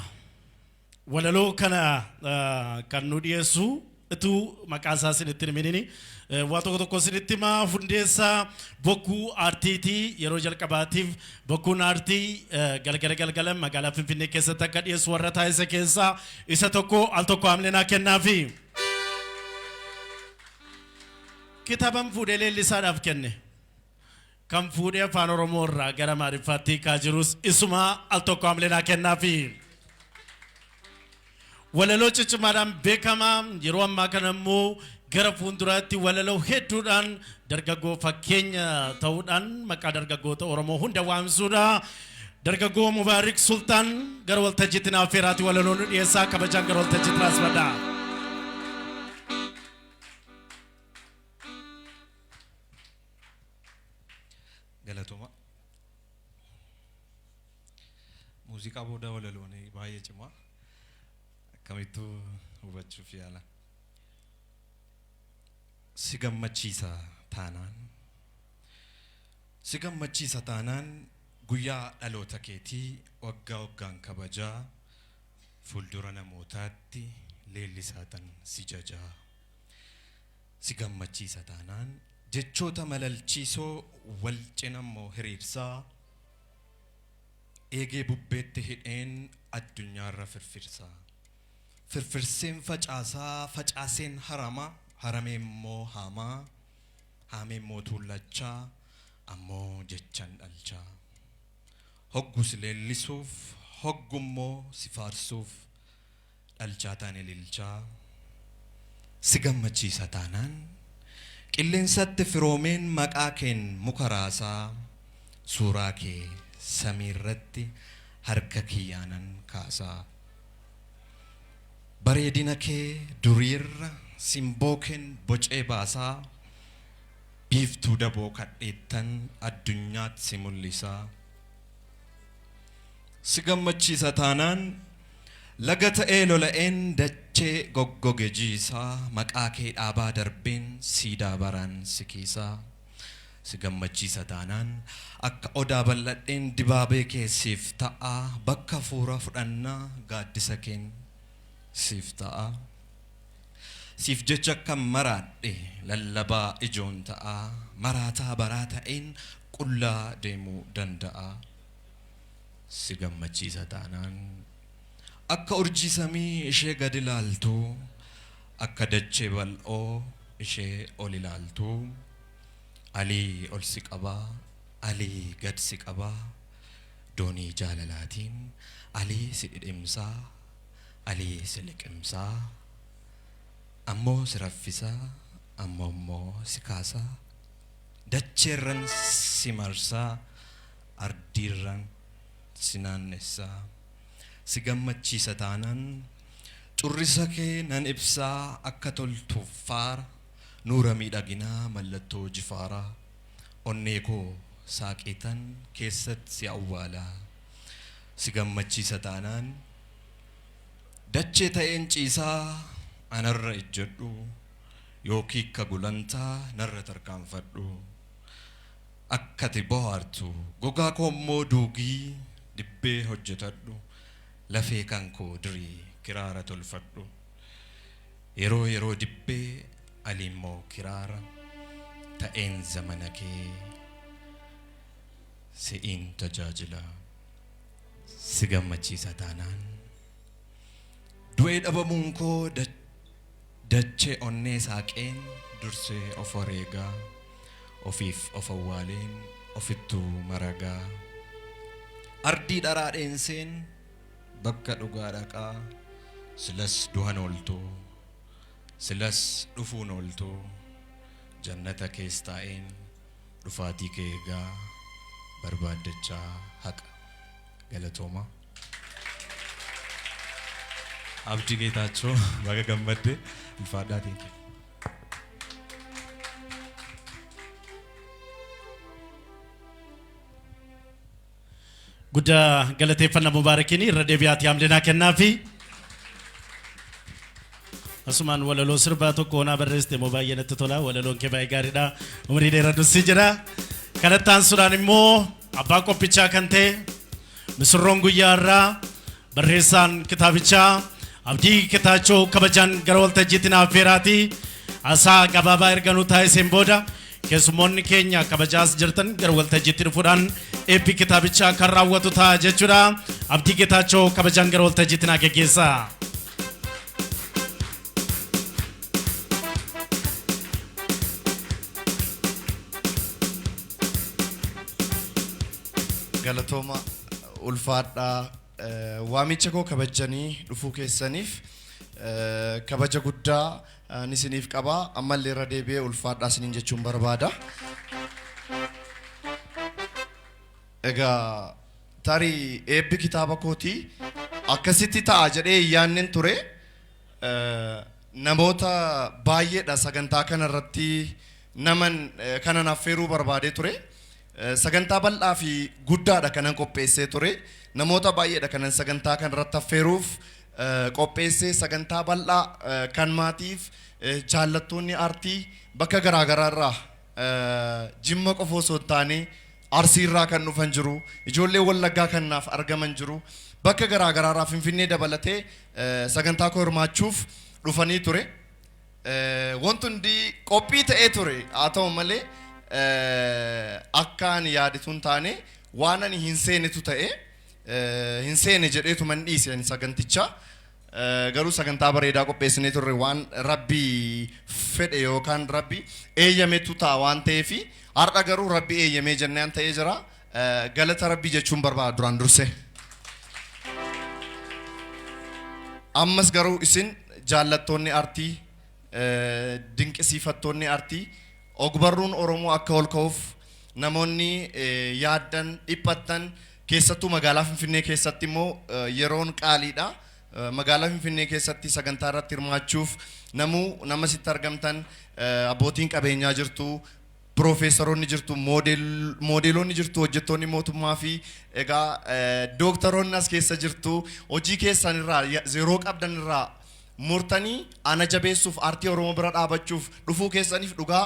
Walaloo kana kan nu dhiyeessu ituu maqaa isaa isinitti himinini waa tokko isinitti himaa hundeessaa bokkuu aartiitii yeroo jalqabaatiif bokkuun aartii galgala magaalaa Finfinnee keessatti akka dhiyeessu warra taa'isa keessaa isa tokko al tokko hamlinaa kennaafi. Kitaaban fuudhee leellisaadhaaf kenne. Kan fuudhee afaan Oromoo irraa gara maarifaatti kaa jirus isuma al tokko hamlinaa kennaafi. Walaloo ciccimaadhaan beekamaa yeroo ammaa kana immoo gara fuulduraatti walaloo hedduudhaan dargaggoo fakkeenya ta'uudhaan maqaa dargaggoota Oromoo hunda waamsuudha. Dargaggoo Mubaarik Sultaan gara waltajjiitti naaf feeraati walaloo nu dhiyeessaa kabajaan gara waltajjiitti raasfadhaa. Galatoma muuziqaa booda walalooni baay'ee cimaa akkamittuu hubachuuf yaala si gammachiisa taanaan guyyaa dhaloota keetii waggaa waggaan kabajaa fuuldura namootaatti leellisaatan si jajaa si gammachiisa taanaan jechoota malalchiisoo wal cinammoo hiriirsaa eegee bubbeetti hidheen addunyaarra firfirsaa firfirseen facaasaa facaaseen haramee immoo haamee immoo tuullachaa ammoo jechan dhalchaa hoggus leellisuuf hoggummoo si faarsuuf dhalchaa taane lilchaa si gammachiisa taanaan qilleensatti firoomeen maqaa keen muka raasaa suuraa kee samiirratti harka kiyyaanan kaasaa bareedina kee duriirra simboo keen bocee baasaa biiftuu daboo kadheettan addunyaatti si mul'isaa si gammachiisa taanaan laga ta'ee lola'een dachee goggoge jiisaa maqaa kee dhaabaa darbeen siidaa baraan si kiisaa si gammachiisa taanaan akka odaa bal'adheen dibaabee kee siif ta'a bakka fuura fudhannaa gaaddisa keen siif ta'a siif jecha kan maraadhe lallabaa ijoon ta'a maraataa baraa ta'een qullaa deemuu danda'a si gammachiisa taanaan akka urjii samii ishee gad ilaaltu akka dachee bal'oo ishee ol ilaaltu alii ol si qabaa alii gad si qabaa doonii jaalalaatiin alii si dhidhimsaa alii si liqimsaa ammoo si raffisaa ammoo si kaasaa dacheerran si marsaa ardiirran si naannessaa si gammachiisa taanaan currisa kee nan ibsaa akka toltuuf faara nuura miidhaginaa mallattoo jifaaraa onnee koo saaqitan keessatti si awwaalaa si gammachiisa taanaan dachee ta'een ciisaa anarra ijjedhu yookii akka gulantaa narra tarkaanfadhu akkati bohaartu gogaa koommoo duugii dibbee hojjetadhu lafee kan koo dirii kiraara tolfadhu yeroo dibbee aliimmoo kiraara ta'een zamana kee si'iin tajaajila si gammachiisa taanaan du'ee dhabamuun koo dachee onnee saaqeen dursee of wareegaa ofiif of awwaaleen ofittuu maragaa ardii dharaadheenseen bakka dhugaa dhaqaa silas duhan ooltuu silas dhufuun ooltuu jannata kees taa'een dhufaatii kee eegaa barbaaddachaa haqa galatooma abdii geetaachoo baga gammadde ulfaadhaatiin guddaa galateeffannaa mubaarakiin irra deebi'aati hamdinaa kennaafi asumaan walaloo sirbaa tokko honaa barreessite moo baay'ee natti tola walaloon kee baay'ee gaariidha umrii dheeraa si jira kanattaan sudaan immoo abbaa qophichaa kan ta'e misirroon guyyaa irraa barreessaan kitaabichaa abdii kitaachoo kabajaan gara waltajjiitti naaf feeraati asaa gabaabaa erganuu taa'iseen booda keessummoonni keenya kabajaas jirtan gara waltajjiitti dhufuudhaan eebbi kitaabichaa kan raawwatu ta'a jechuudha abdii kitaachoo kabajaan gara waltajjiitti naa geggeessa. galatooma ulfaadhaa waamicha koo kabajanii dhufuu keessaniif kabaja guddaa nisiniif qabaa ammallee irra deebi'ee ulfaadhaa isiniin jechuun barbaada. Egaa tarii eebbi kitaaba kootii akkasitti ta'a jedhee yaanneen ture namoota baay'eedha sagantaa kanarratti naman kanan affeeruu barbaadee ture. Sagantaa bal'aa fi guddaadha kanan qopheessee ture namoota baay'eedha kanan sagantaa kanarratti affeeruuf qopheessee sagantaa bal'aa kan maatiif jaallattoonni aartii bakka garaagaraarraa Jimma qofa osoo hin taane Arsiirraa kan dhufan jiru ijoollee Wallaggaa kanaaf argaman jiru bakka garaagaraarraa Finfinnee dabalatee sagantaa koo hirmaachuuf dhufanii ture wanti hundi qophii ta'ee ture haa ta'u malee akka ani yaadituun taane waan ani hin seenetu ta'e hin seene jedheetu man dhiise ani saganticha garuu sagantaa bareedaa qopheessinee turre waan rabbi fedhe yookaan rabbi eeyyametu ta'a waan ta'eef har'a garuu rabbi eeyyamee jennaan ta'ee jira galata rabbi jechuun barbaada duraan durse. Ammas garuu isin jaallattoonni artii dinqisiifattoonni artii ogbarruun Oromoo akka ol ka'uuf namoonni yaaddan dhiphattan keessattuu magaalaa Finfinnee keessatti immoo yeroon qaaliidha. Magaalaa Finfinnee keessatti sagantaa irratti hirmaachuuf nama sitti argamtan abbootiin qabeenyaa jirtu, piroofeesaroonni jirtu, moodeelonni jirtu, hojjettoonni mootummaa fi egaa dooktaroonni as keessa jirtu hojii keessan irraa yeroo qabdan irraa murtanii ana jabeessuuf aartii Oromoo bira dhaabachuuf dhufuu keessaniif dhugaa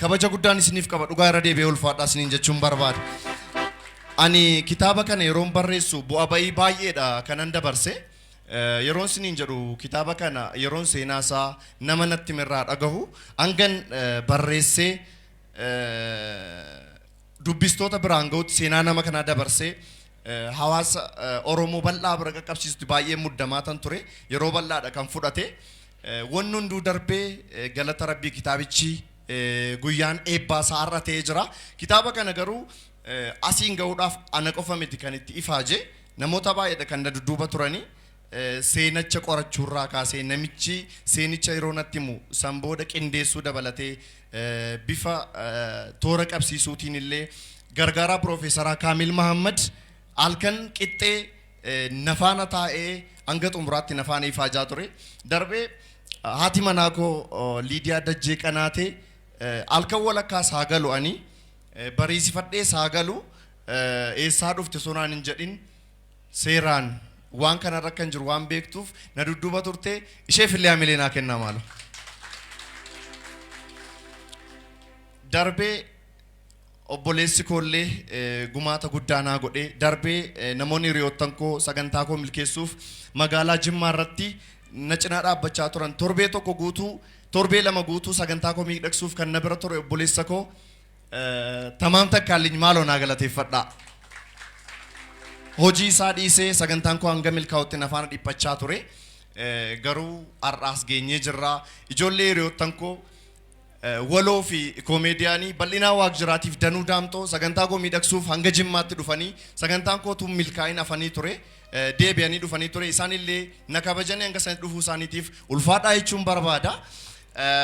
kabaja guddaan isiniif qaba. Dhugaa irra deebi'ee ulfaadhaa isiniin jechuun barbaada. Ani kitaaba kana yeroon barreessu bu'aa ba'ii baay'eedha kanan dabarse. Yeroon isiniin jedhu kitaaba kana yeroon seenaa isaa nama natti mirraa dhagahu hangan barreessee dubbistoota biraan ga'utti seenaa nama kanaa dabarsee hawaasa Oromoo bal'aa bira qaqqabsiisutti baay'ee muddamaa tan ture yeroo bal'aadha kan fudhate wanni hunduu darbee galata rabbii kitaabichi guyyaan eebbaa isaa har'a ta'ee jira. Kitaaba kana garuu asiin ga'uudhaaf ana qofa miti kan itti ifaaje namoota baay'eedha kan dudduuba turanii seenacha qorachuurraa kaasee namichi seenicha yeroo natti himu san booda qindeessuu dabalatee bifa toora qabsiisuutiin illee gargaaraa piroofeesaraa Kaamil Mahammad halkan qixxee nafaana taa'ee hanga xumuraatti nafaana ifaajaa ture. Darbee haati manaa koo Liidiyaa Dajjee Qanaatee halkan walakkaa saagalu ani bariisifadhee saagalu eessaa dhufte sonaan hin jedhin seeraan waan kanarra kan jiru waan beektuuf na dudduuba turte isheef illee hamilee naa kennaa maalo. Darbee obboleessi koollee gumaata guddaa naa godhee darbee namoonni hiriyoottan koo sagantaa koo milkeessuuf magaalaa Jimmaa irratti na cinaa dhaabbachaa turan torbee lama guutuu sagantaa koo miidhagsuuf kan na bira ture obboleessa koo tamaam takkaalliin maaloo naa galateeffadhaa. Hojii isaa dhiisee sagantaan koo hanga milkaa'utti nafaana dhiphachaa ture garuu har'aas geenyee jirra. Ijoollee hiriyoottan koo waloo fi koomeediyaanii bal'inaa waaq jiraatiif danuu daamtoo sagantaa koo miidhagsuuf hanga Jimmaatti dhufanii sagantaan koo tun milkaa'in afanii ture deebi'anii dhufanii ture isaanillee na kabajanii hanga sanatti dhufuu isaaniitiif ulfaadhaa jechuun barbaada.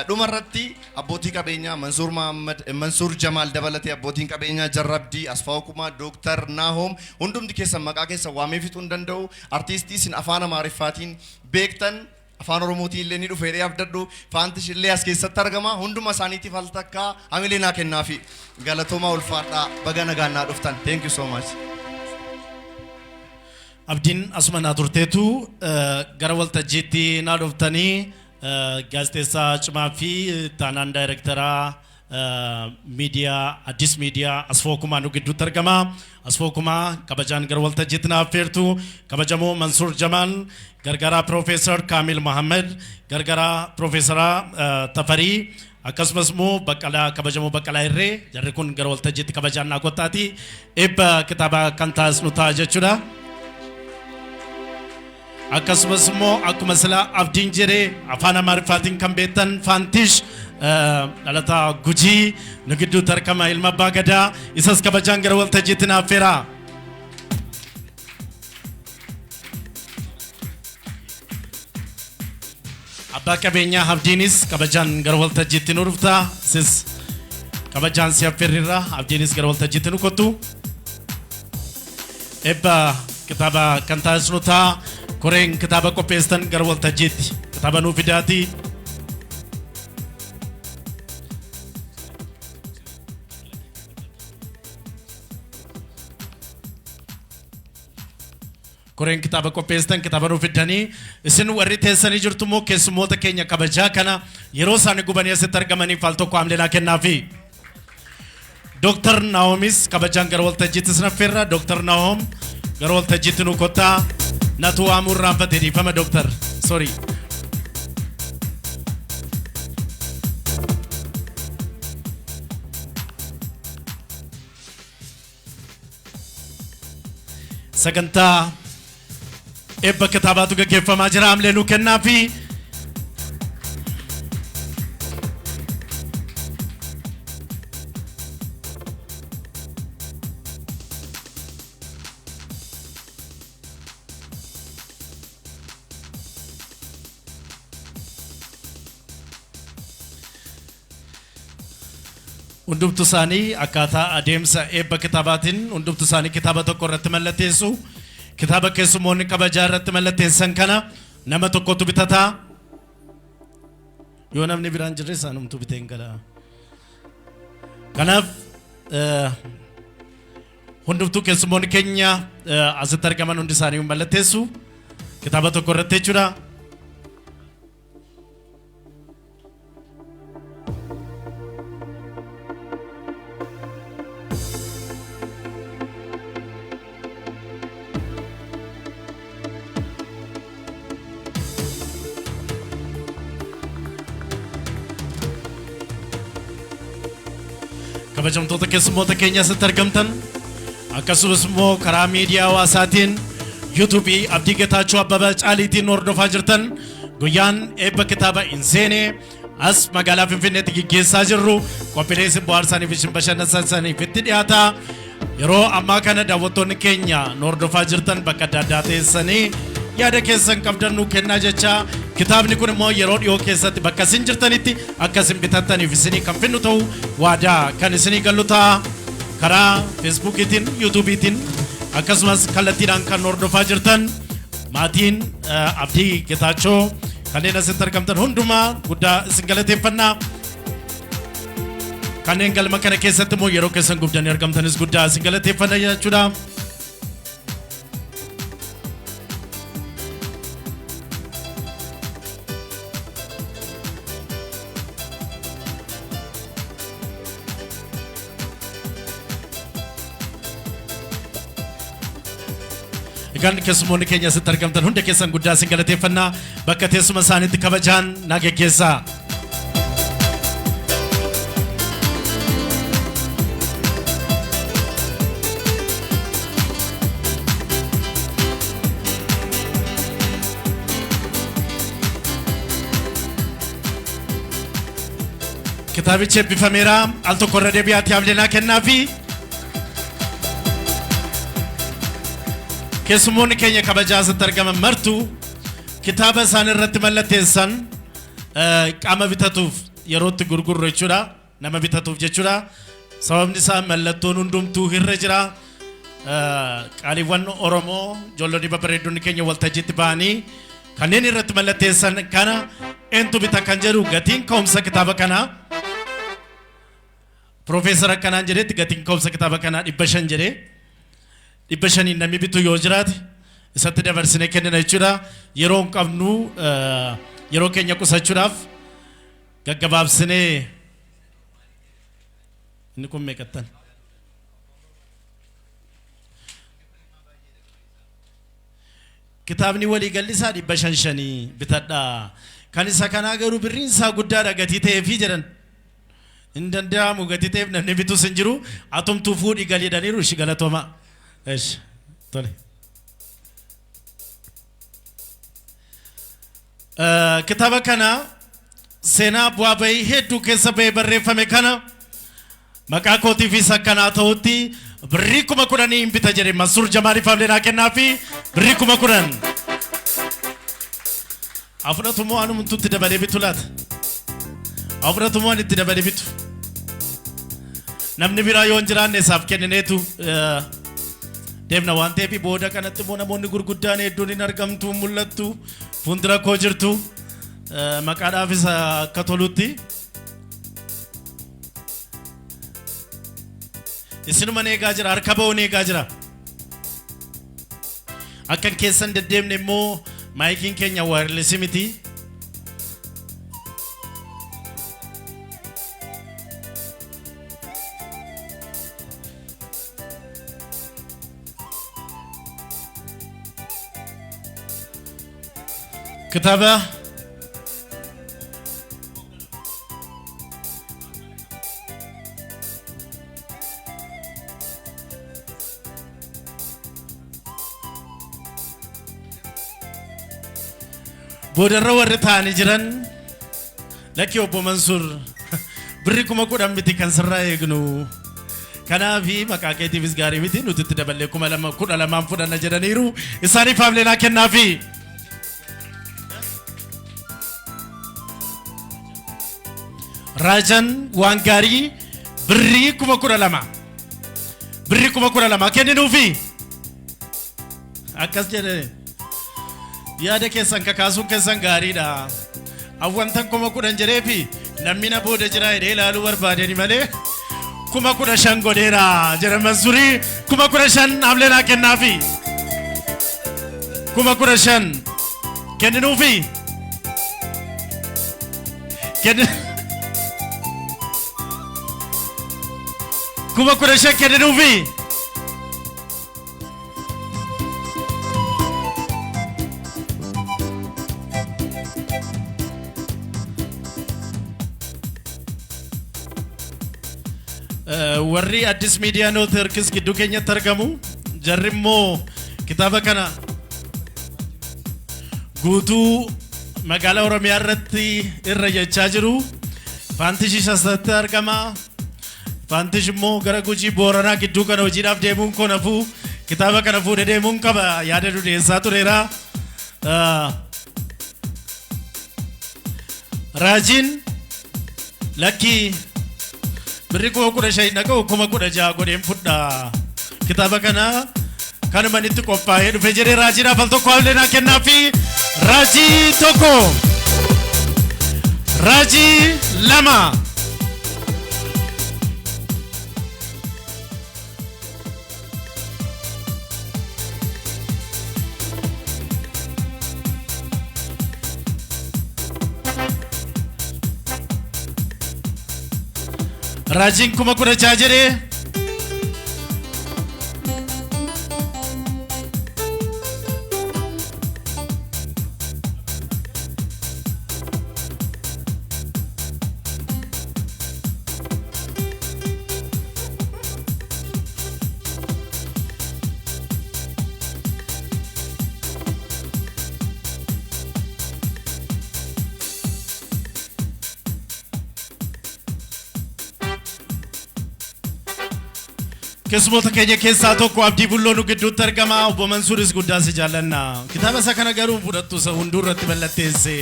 Dhumarratti abbootii qabeenyaa Mansuur Jamaal dabalatee abbootiin qabeenyaa Jarrabdii Asfaakumaa Dooktar Naahom hundumti keessan maqaa keessa waamee fixuu hin danda'u. Artiistii isin afaan Amaariffaatiin beektan afaan Oromootiin illee ni dhufee abdadhu faantish illee as keessatti argama. Hunduma isaaniitiif al takkaa hamilee naa kennaafi galatoomaa ulfaadhaa baga nagaan naa dhuftan. Thank you so much. Abdiin asuma naa turteetu gara waltajjiitti naa dhuftanii gaazexeessaa cimaa fi taanaan daayirektaraa miidiyaa Addis Miidiyaa Asfookumaa nu gidduutti argama. Asfookumaa kabajaan gara waltajjiitti naaf feertu kabajamoo Mansuur Jamaal gargaaraa Piroofeesar Kaamil Mahammad gargaaraa Piroofeesaraa Tafarii akkasumas immoo Baqqalaa kabajamoo Baqqalaa Irree jarri kun gara waltajjiitti kabajaan naa kottaati eebba kitaaba kan taasisnu ta'a jechuudha. Akkasumas immoo akkuma sila abdiin jedhee afaan Amaariffaatiin kan beektan faantish dhalataa Gujii nu gidduutti argama ilma abbaa gadaa isas kabajaan gara waltajjiitti naaf feera. Abbaa qabeenyaa abdiinis kabajaan gara waltajjiitti nu dhufta isis kabajaan si affeerrirra abdiinis gara waltajjiitti nu kottu eebba kitaaba kan taasisnu ta'a. Koreen kitaaba qopheessan gara waltajjiitti kitaaba nuu fidaati. Koreen kitaaba qopheessan kitaaba nuu fidanii isin warri teessanii jirtu immoo keessummoota keenya kabajaa kana yeroo isaan gubanii asitti argamaniif al tokko hamilee kennaafi. Dooktar Naahomis kabajaan gara waltajjiitti sin affeerra. Dooktar Naahom gara waltajjiitti nu kottaa. Natu amur rampate di fama dokter. Sorry. sagantaa eebba kitaabaatu gaggeeffamaa jira amlee nu kennaa fi hundumtu isaanii akkaataa adeemsa eebba kitaabaatiin hundumtu isaanii kitaaba tokko irratti mallatteessu kitaaba keessummoonni kabajaa irratti mallatteessan kana nama tokkotu bitataa yoo namni biraan jirre isaanumtu biteen gala kanaaf hundumtu keessummoonni keenya asitti argaman hundi isaanii mallatteessu kitaaba tokko irratti jechuudha. kabajamtoota keessummoota keenya asitti argamtan akkasumas immoo karaa miidiyaa hawaasaatiin yuutuubii Abdii Getaachoo Abbabaa Caaliitiin hordofaa jirtan guyyaan eebba kitaaba Inseenee as magaalaa Finfinneetti gaggeessaa jirru qophiilee bohaarsanii fi bashannansiisaniif itti dhiyaata yeroo ammaa kana daawwattoonni keenya hordofaa jirtan bakka adda addaa teessanii yaada keessan qabdan nu kennaa jecha kitaabni kun immoo yeroo dhiyoo keessatti bakka isin jirtanitti akka isin bitattaniif isinii kan finnu ta'u waadaa kan isinii gallu ta'a karaa feesbuukiitiin yuutuubiitiin akkasumas kallattiidhaan kan hordofaa jirtan maatiin Abdii Getaachoo kanneen asitti argamtan hundumaa guddaa isin galateeffannaa kanneen galma kana keessatti immoo yeroo keessan gubdanii argamtanis guddaa isin galateeffannaa jechuudha. Egaan keessummoonni keenya asitti argamtan hunda keessan guddaa isin galateeffannaa bakka teessuma isaaniitti kabajaan na geggeessaa. Kitaabichi eebbifameera al tokko irra deebi'aatti yaablenaa kennaa fi keessummoonni keenya kabajaa asitti argaman martu kitaaba isaan irratti mallatteessan qaama bitatuuf yerootti gurgurru jechuudha nama bitatuuf jechuudha sababni isaa mallattoon hundumtuu irra jira qaaliiwwan Oromoo ijoollonni babbareedonni keenya waltajjiitti ba'anii kanneen irratti mallatteessan kana eentu bita kan jedhu gatiin ka'umsa kitaaba kana Profeesar akkanaan jedhetti gatiin ka'umsa kitaaba kana 500 jedhee 500 namni bitu yoo jiraate isatti dabarsinee kennina jechuudha yeroo qabnu yeroo keenya qusachuudhaaf gaggabaabsinee inni kun meeqattan kitaabni walii gallisaa 500 bitadha kan isa kanaa garuu birriin isaa guddaadha gatii ta'eefi jedhan hin danda'amu gatii ta'eef namni bitus hin jiru atumtuu fuudhii galiidhaniiru ishi galatooma. ايش طلع كتابة كنا سينا بوابي هدو كسبة بريفة مكانا مكاكوتي في سكنا توتي بريكو مكوراني بتجري مسور جمالي فاملنا كنا في بريكو مكوران أفرا تمو أنا من توتي دبالي بتولات أفرا تمو أنا تدبالي بتو نمني برايون جران نساب كننيتو deemna waan ta'eef booda kanatti immoo namoonni gurguddaan hedduun hin argamtu mul'attu fuuldura koo jirtu maqaadhaafis akka tolutti isinuma eegaa jira harka ba'uun eegaa jira akkan keessan deddeemne immoo maayikiin keenya wireless miti كتابة boodarra warri ta'anii jiran lakki obbo Mansuur birri 10,000 miti kan sirraa eegnu kanaafi maqaa keetiifis gaarii miti nuti itti daballee 12,000 fudhanna jedhaniiru isaaniif haamleenaa kennaafi Rajan waan gaarii birri 12,000 birri 12,000 kenninuufi akkas jedhe yaada keessan kakaasuun keessan gaariidha awwantan 10,000 jedheefi namni na booda jira jedhee ilaaluu barbaadeni malee 15,000 godheera jedha Mansuurii 15,000 haamleenaa kennaafi 15,000 kenninuufi Kuma 15,000 kenninuufi warri Addis Media Networks gidduu keenyatti argamu jarri immoo kitaaba kana guutuu magaalaa Oromiyaa irratti irra jechaa jiru Faantish Shastatti argama Faantish immoo gara Gujii Booranaa gidduu kana hojiidhaaf deemuun konafu kitaaba kana fuudhee deemuun qaba yaada dhiyeessaa tureera Raajiin lakki birri 15,000 dhaqa'u 16,000 godheen fudha kitaaba kana kanuma itti qophaa'ee dhufe jedhee Raajiidhaaf al tokko haamleenaa kennaafi Raajii tokko Raajii lama Raajiin 16,000 jedhee Keessumoota keenya keessaa tokko Abdii Bulloo nu gidduutti argama obbo Mansuuris guddaa si jaallanna kitaaba isa kana garuu fudhattu isa hunduu irratti mallatteesse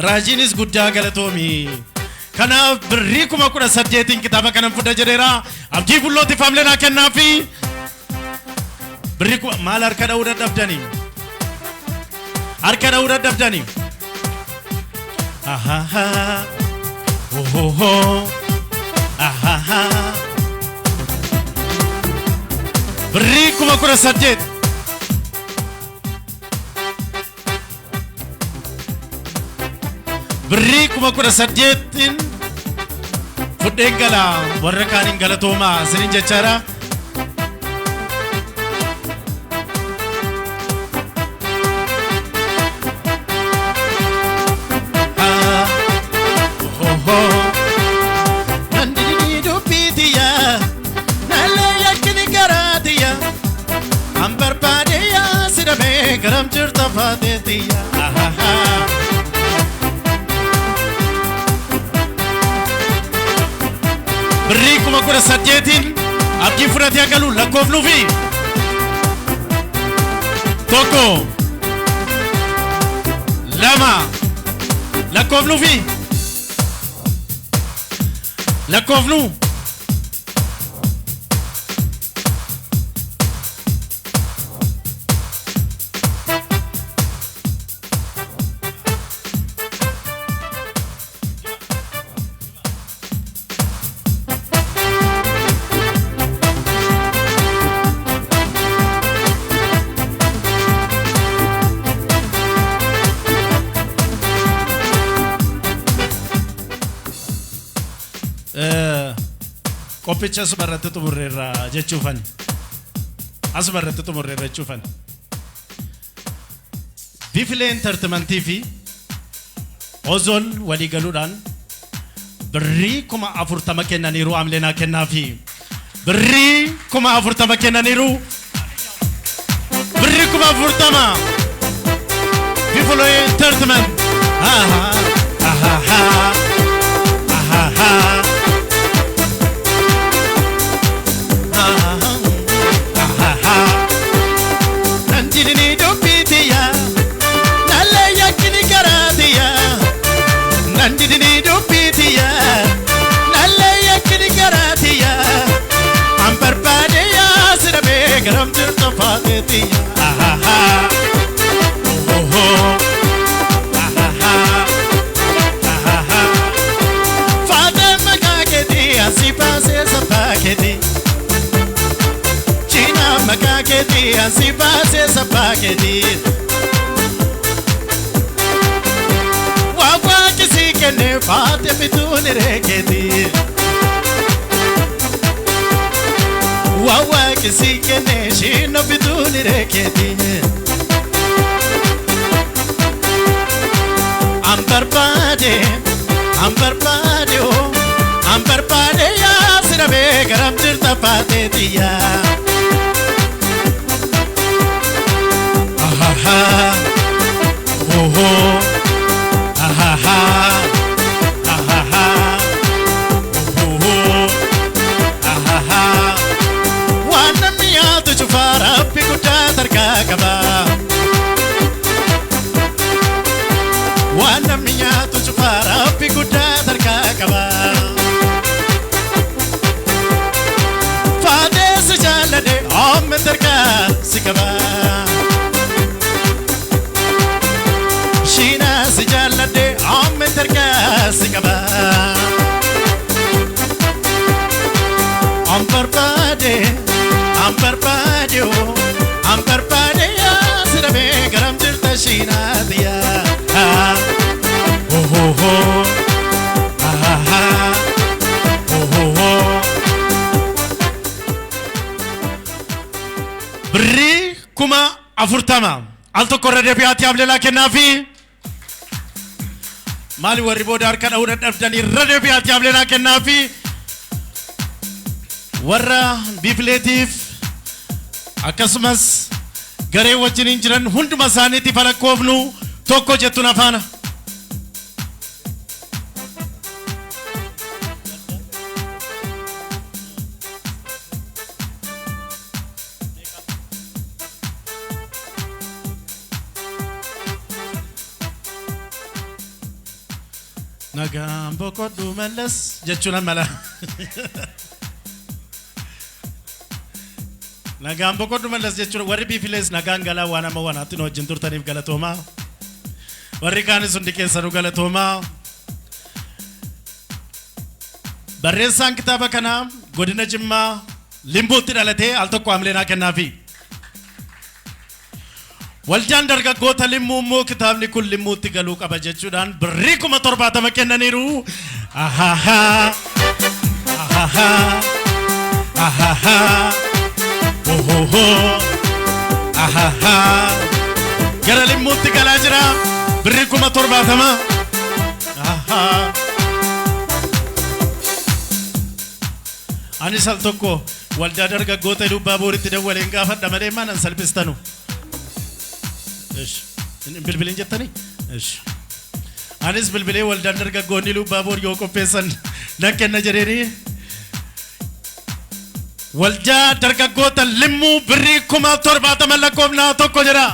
Raajiinis guddaa galatoomi kanaaf birrii 18,000 kitaaba kana fudha jedheera Abdii Bullootiif haamleenaa kennaafi birrii maal harka dha'uu dadhabdanii harka dha'uu dadhabdanii ahaha ohoho ahaha birrii 18,000 birrii 18,000 fudheen gala warra kaaniin galatoomaa isiniin jechaadha Garam jirta fateetiya birrii 18,000 abdii fudhatee galu lakkoofnuufi tokko lama lakkoofnuufi lakkoofnu qophicha asuma irratti xumurreerra jechuufan asuma irratti xumurreerra jechuufan Bifilee Entertainmentii fi Ozol walii galuudhaan birrii 40,000 kennaniiru haamleenaa kennaafi birrii 40,000 kennaniiru birrii 40,000 Bifilee Entertainment Así pase esa paquetita. Wawa kisi ke ne baat bitun reketi. Wawa kisi ke ne shin bitun reketi. Ambar pade oh, ambar pade ya sirabe garam tirta pate diya. Oh oh, ah ah ah, oh oh, ah ah. Wana miya tu chufara pikuta tarka kaba. Wana miya tu chufara pikuta tarka kaba. Fade se chala de om tarka sikaba. Shina se jalla de am terka sikaba am parpade ya sirabe garam tirta shina diya oh oh oh ah ah oh oh oh bri kuma afurtama alto correre piatti ablela kenafi Mali warri booda harkaan awuudhaan dhabdanii radio biyaatti ablenaa kennaafi warra biifileetiif akkasumas garee wajjiniin jiran hunduma isaaniitiif halakkoofnu tokko jettuun afaana. Nagaan boqodhu mallas jechuun mala. Nagaan boqodhu mallas jechuun warri biifilees nagaan galaa waan amma wanaatti nu wajjin turtaniif galatoomaa. Warri kaanis hundi keessanuu galatoomaa. Barreessaan kitaaba kanaa godina Jimmaa Limbuutti dhalatee al tokko amleenaa kennaafi. Waljaan dargaggoota limmuu immoo kitaabni kun limmuutti galuu qaba jechuudhaan birrii 70 kennaniiru. Ahaha ahaha ahaha ohoho ahaha gara limmuutti galaa jira birrii 70 ahaha anis al tokko waldaa dargaggoota Lubbaa Booritti dawwaleen gaafadha malee maanan salphistanu. Bilbilin jettani? Anis bilbilee waldaan dargaggoonni Lubbaa Boor yoo qopheessan nan kenna jedheeni. Waldaa dargaggoota limmuu birrii 70 lakkoofnaa tokko jedha.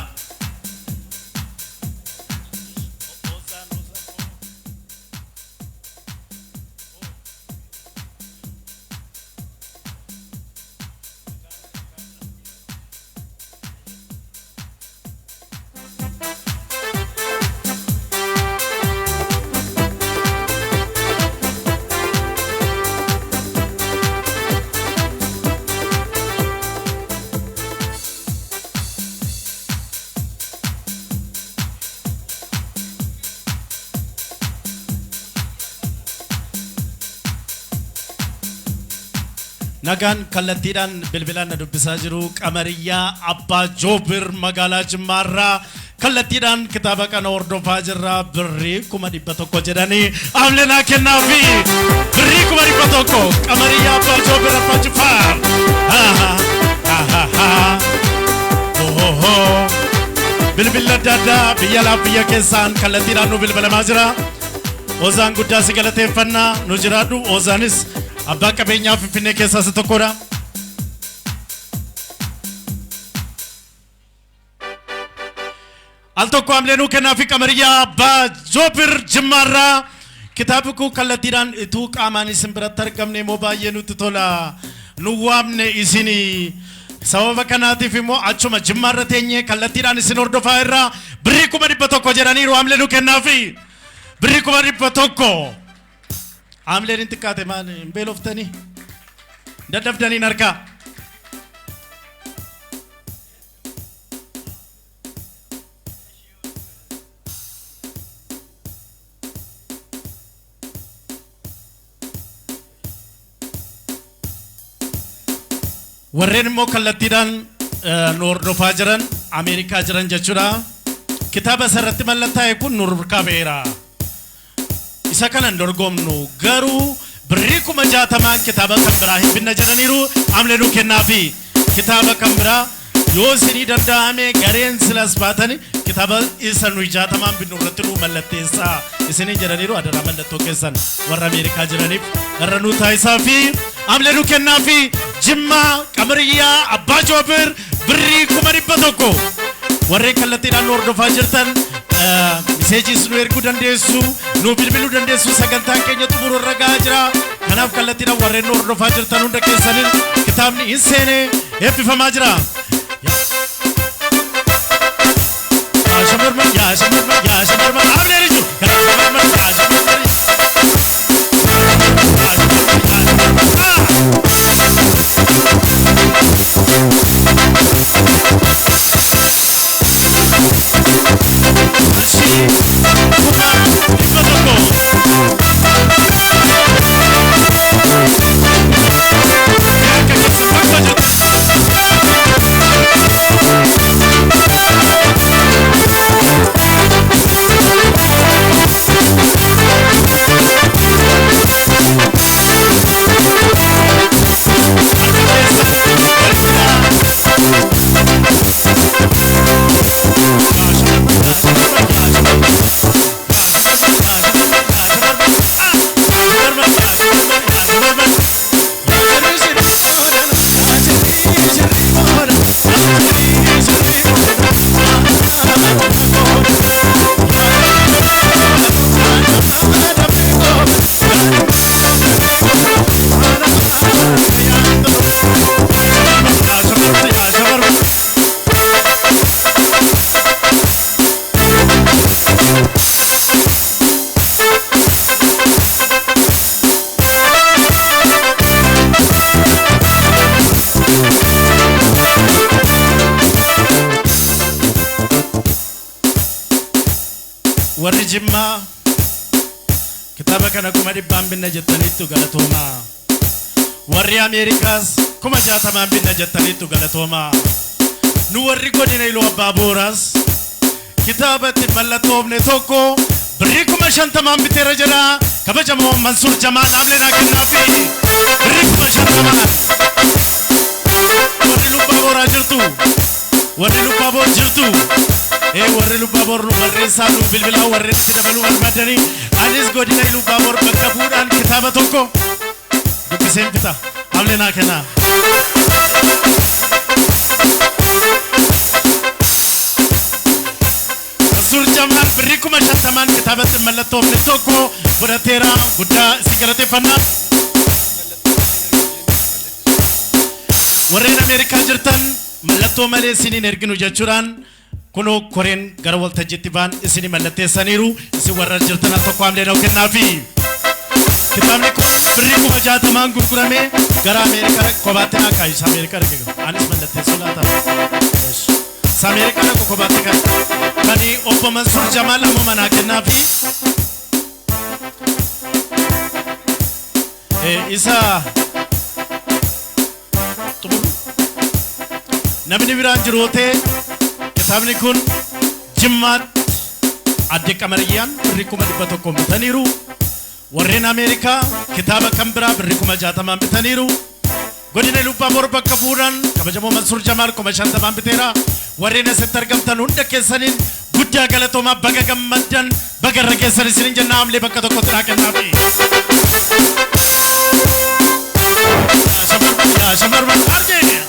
Nagaan kallattiidhaan bilbilaan na dubbisaa jiru Qamariyaa Abbaa Joobir magaalaa Jimmaarraa kallattiidhaan kitaaba kana hordofaa jirra birrii 100 jedhanii amlenaa kennaafi birrii 100 Qamariyaa Abbaa Joobir Abbaa Jifaar bilbila adda addaa biyya laaf biyya keessaan kallattiidhaan nu bilbilamaa jira. Ozaan guddaa si galateeffannaa nu jiraadhu. Ozaanis abbaa qabeenyaa Finfinnee keessaa isa tokkodha. Al tokko amleenuu kennaa fi qamariyyaa abbaa Joobir Jimmaarraa kitaabni kun kallattiidhaan ituu qaamaan isin biratti argamne immoo baay'ee nutti tola. Nu waamne isinii sababa kanaatiif immoo achuma Jimmaarra teenyee kallattiidhaan isin hordofaa irraa birrii 100 jedhaniiru amleenuu kennaa fi birrii 100 amleen hin xiqqaate maal hin beeloftanii daddafdaniin harkaa. warreen immoo kallattiidhaan nu hordofaa jiran Ameerikaa jiran jechuudha. Kitaaba sarratti mallattaa'e kun nu harkaa ba'eera. Isa kanan dorgomnu garuu birrii 60,000 kitaaba kan biraa hin binna jedhaniiru amleenuu kennaa fi kitaaba kan biraa yoo isinii danda'ame gareen silas baatani kitaaba isa nu 60,000 binnu irratti nu mallatteessaa isinii jedhaniiru adaraa mallattoo keessan warra Ameerikaa jiraniif irra nu taa'isaa fi amleenuu kennaa fi Jimmaa qamariyyaa abbaa Joobir birrii 100 warreen kallattiidhaan nu hordofaa jirtan miseejis nu erguu dandeessu nu bilbiluu dandeessu sagantaan keenya xumuruu irra gahaa jira. Kanaaf kallattiidhaan warreen nu hordofaa jirtan hunda keessaniin kitaabni hin seene eebbifamaa jira. Shamarman yaa shamarman yaa shamarman amleen jiru yaa shamarman yaa shamarman warri Jimmaa kitaaba kana 100 binna jettaniittu galatoomaa. Warri Ameerikaas 60,000 binna jettaniittu galatoomaa. Nu warri godina Iluu Abbaa Booraas kitaaba itti mallattoofne tokko birrii 50,000 biteera jedha. Kabajamoo Mansuur Jamaal amleenaa kennaa fi birrii 50,000 warri Iluu Abbaa Booraa jirtu warri Iluu Abbaa Boor jirtu warri Iluu Abbaa Boor nu barreessaa nu bilbilaa warri itti dabaluu barbaadanii anis godina Iluu Abbaa Boor bakka bu'uudhaan kitaaba tokko dubbiseen fita amleenaa kennaa. Mansuur Jamaal birrii 50,000 kitaaba itti mallattoofne tokko fudhateera guddaa si galateeffannaa. Warreen Ameerikaa jirtan mallattoo malee isiniin erginu jechuudhaan kunoo koreen gara waltajjiitti baan isinii mallatteessaniiru isin warra jirtan al tokko amleenaa kennaa fi kitaabni kun birrii 60,000 gurguramee gara Ameerikaa kophaatti naa kaayisa Ameerikaa arginu anis mallatteessuu laata Ameerikaa dhaqu kophaatti kan obbo Mansuur Jamaal ammoo manaa kennaa fi isa namni biraan jirootee kitaabni kun Jimmaatti adde qamariyyaan birrii 100 bitaniiru. Warreen Ameerikaa kitaaba kan biraa birrii 60,000 bitaniiru. Godina Iluu Abbaa Boor bakka bu'uudhaan kabajamoo Mansuur Jamaal 50,000 biteera. warreen asitti argamtan hunda keessaniin guddaa galatoomaa baga gammaddan baga irra keessan isiniin jenna amlee bakka tokkotti naa kennaafi. Shamarran argee.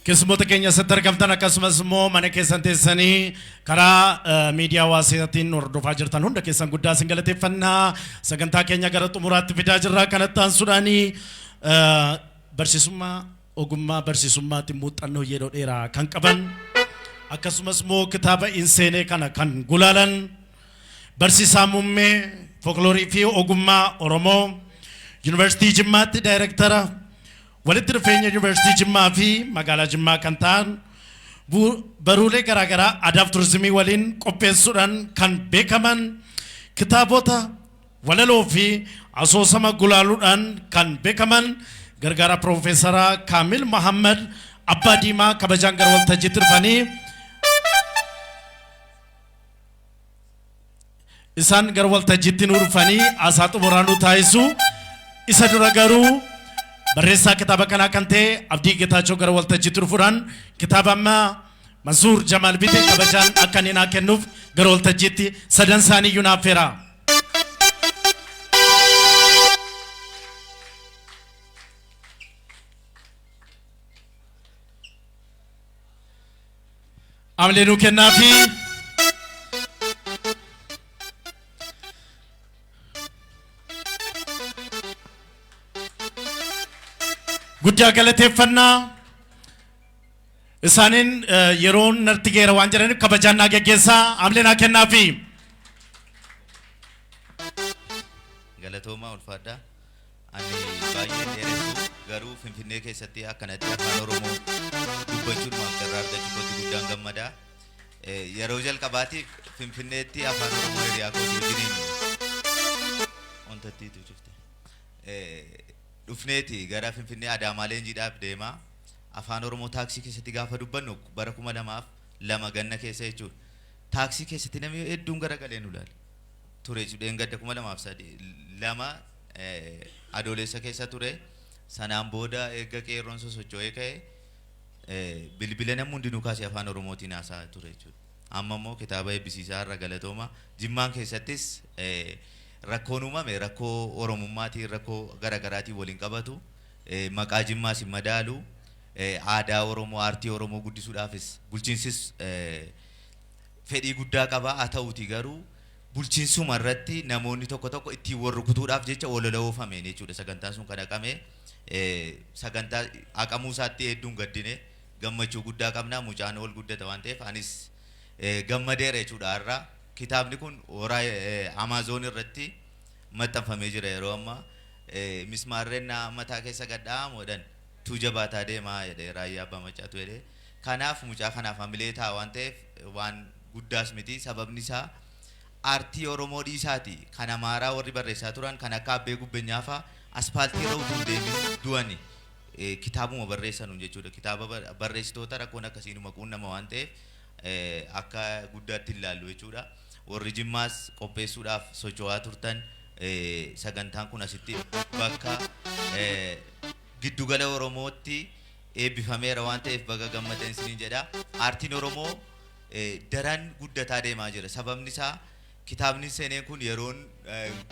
Keessummoota keenya asitti argamtan akkasumas immoo mana keessan teessanii karaa miidiyaa hawaasaatiin hordofaa jirtan hunda keessan guddaa isin galateeffannaa. Sagantaa keenya gara xumuraatti fidaa jirra. Kanatti aansuudhaanii barsiisummaa ogummaa barsiisummaatiin muuxannoo yeroo dheeraa kan qaban akkasumas immoo kitaaba inseenee kana kan gulaalan barsiisaa muummee folkloorii fi ogummaa Oromoo Yuunivarsiitii Jimmaatti daayireektara walitti dhufeenya Yuunivarsiitii Jimmaa fi magaalaa Jimmaa kan ta'an baruulee garaagaraa aadaaf turizimii waliin qopheessuudhaan kan beekaman kitaabota walaloo fi asoosama gulaaluudhaan kan beekaman gargaaraa Piroofeesaraa Kaamil Muhammad Abbaa Diimaa kabajaan gara waltajjiitti dhufanii isaan gara waltajjiitti nu dhufanii haasaa xumuraa nu taasisu. Isa dura garuu barreessaa kitaaba kanaa kan ta'e Abdii Geetaachoo gara waltajjiitti dhufuudhaan kitaaba amma Mansuur Jamaal Bitee kabajaan akka inni naa kennuuf gara waltajjiitti sadan isaanii iyyuu naaf feera. Amlee nuu kennaafi guddaa galateeffannaa isaaniin yeroon narti geera waan jedhaniif kabajaan naa geggeessaa amlee naa kennaafi. Galatoomaa ulfaadhaa ani baay'ee dheeressu garuu Finfinnee keessatti akkanatti afaan Oromoo dubbachuun maaf carraa argachuu guddaan gammadaa. Yeroo jalqabaatiif Finfinneetti afaan Oromoo hiriyaa kootii wajjiniin wantattiitu cufte. Dhufneeti gara Finfinnee Adaamaa leenjiidhaaf deemaa afaan Oromoo taaksii keessatti gaafa dubbannu bara 2002 ganna keessa jechuudha. Taaksii keessatti namni hedduun garagalee nu ilaala. Ture jechuudha gadda 2002 adoolessa keessa ture. Sanaan booda eegga qeerroon sosocho'ee ka'e bilbila namni hundinuu kaasee afaan Oromootiin haasaa ture jechuudha. Amma immoo kitaaba eebbisiisaa irra galatooma. Jimmaan keessattis rakkoon uumame rakkoo Oromummaatiin rakkoo garaagaraatiin waliin qabatu maqaa Jimmaas hin madaalu aadaa Oromoo aartii Oromoo guddisuudhaafis bulchiinsis fedhii guddaa qaba. Haa ta'uuti garuu bulchiinsuma irratti namoonni tokko tokko ittiin wal rukutuudhaaf jecha olola oofameen jechuudha. Sagantaan sun kan haqame sagantaa haqamuu isaatti hedduun gaddine gammachuu guddaa qabna. Mucaan ol guddata waan ta'eef anis gammadeera jechuudha. Har'a kitaabni kun Amazon irratti maxxanfamee jira yeroo ammaa. Mismaarreen mataa keessa gadhaa'amuudhaan tuuja baataa deemaa jedhee raayyaa abbaa macaatu jedhee. Kanaaf mucaa kanaaf hamilee ta'a waan ta'eef waan guddaas miti. Sababni isaa aartii Oromoo dhiisaati. Kan Amaaraa warri barreessaa turan kan akka Abbee Gubbeenyaa fa'aa aspaaltii irra utuu deemin du'ani kitaabuma barreessan jechuudha. Kitaaba barreessitoota rakkoon akkasiin maquun nama waan ta'eef akka guddaatti ilaallu jechuudha. Warri Jimmaas qopheessuudhaaf socho'aa turtan sagantaan kun asitti bakka giddugala Oromootti eebbifameera waan ta'eef baga gammadan isiniin jedha. Aartiin Oromoo daran guddataa deemaa jira. Sababni isaa kitaabni seeneen kun yeroon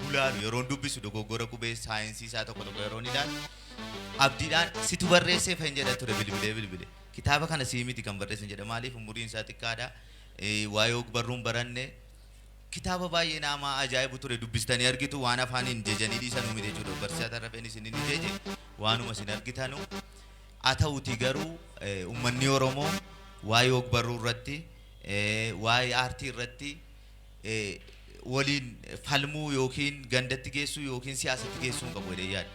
gulaalu yeroon dubbisu dogoggora qubee saayinsii isaa tokko tokko yeroon ilaalu abdiidhaan situ barreessee fahin jedha ture bilbilee. Kitaaba kana sii miti kan barreessan jedha maaliif umuriin isaa xiqqaadha. waa'ee ogbarruun baranne kitaaba baay'ee nama ajaa'ibu ture dubbistanii argitu waan afaaniin jejanii dhiisanuu miti jechuudha barsiisaa rafeen isin inni jeje waanuma isin argitanu haa ta'uutii garuu uummanni Oromoo waa'ee ogbarruu irratti waa'ee aartii irratti waliin falmuu yookiin gandatti geessuu yookiin siyaasatti geessuu hin qabu jedhee yaada.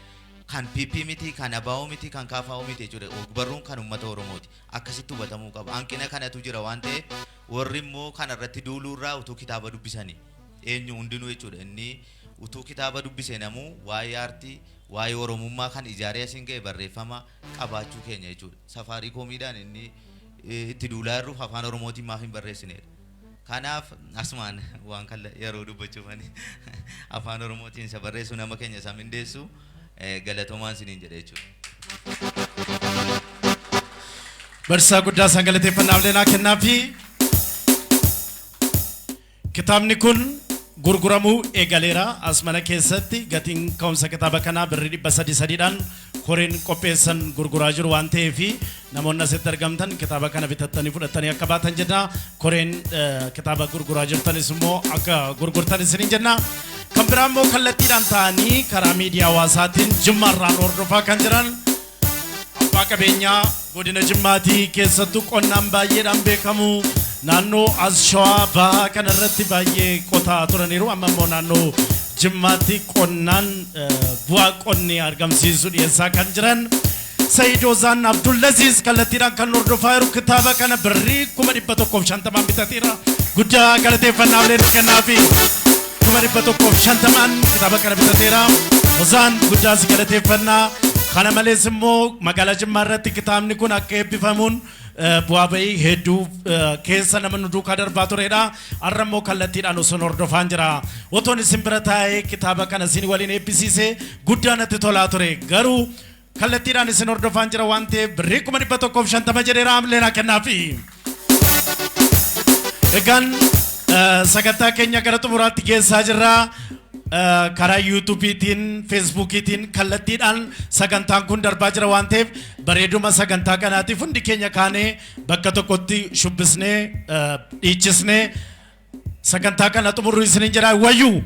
Kan PP miti, kan ABO miti, kan KFO miti jechuudha. Ogbarruun kan uummata Oromooti. Akkasitti hubatamuu qaba. Hanqina kanatu jira waan ta'eef warri immoo kana irratti duuluu irraa utuu kitaaba dubbisanii eenyu hundinuu jechuudha. Inni utuu kitaaba dubbisee namuu waa'ee aartii, waa'ee Oromummaa kan ijaaree asiin ga'e barreeffama qabaachuu keenya jechuudha. Safaarii koomiidhaan inni itti duulaa jirruuf afaan Oromootiin maaf hin barreessineedha. Kanaaf asumaan waan kan yeroo dubbachuufani afaan Oromootiin isa barreessu nama keenya isa mindeessu galatoomaan siniin jedhe jechuudha. Barsiisaa guddaa isaan galateeffannaaf leenaa kennaafi kitaabni kun gurguramuu eegaleera as mana keessatti gatiin ka'umsa kitaaba kanaa birrii 300dhaan koreen qopheessan gurguraa jiru waan ta'eef namoonni asitti argamtan kitaaba kana bitattanii fudhattanii akka baatan jenna koreen kitaaba gurguraa jirtanis immoo akka gurgurtan isiniin jenna kan biraa immoo kallattiidhaan ta'anii karaa miidiyaa hawaasaatiin jimmaarraan hordofaa kan jiran abbaa qabeenyaa godina jimmaatii keessattuu qonnaan baay'eedhaan beekamu naannoo as shawaa bahaa kanarratti baay'ee qotaa turaniiru amma immoo naannoo jimmaatti qonnaan bu'aa qonni argamsiisu dhiyeessaa kan jiran Sayyidozaan Abdullaziz kallattiidhaan kan hordofaa jiru kitaaba kana birrii 150 bitateera guddaa galateeffannaaf leenaa kennaafi 150 kitaaba kana bitateera Ozaan guddaa si galateeffannaa kana malees immoo magaalaa Jimmaa irratti kitaabni kun akka eebbifamuun bu'aa bahii hedduu keessa nama nu duukaa darbaa turedha har'a immoo kallattiidhaan osoo hordofaan jira otoon isin bira taa'ee kitaaba kana isin waliin eebbisiisee guddaa natti tolaa ture garuu kallattiidhaan isin hordofaan jira waan ta'eef birrii 150 jedheera leenaa kennaafi egaan sagantaa keenya gara xumuraatti geessaa jirra karaa yuutuubiitiin feesbuukiitiin kallattiidhaan sagantaan kun darbaa jira waan ta'eef bareeduma sagantaa kanaatiif hundi keenya kaanee bakka tokkotti shubbisnee dhiichisnee sagantaa kana xumuruu isiniin jedha wayyuu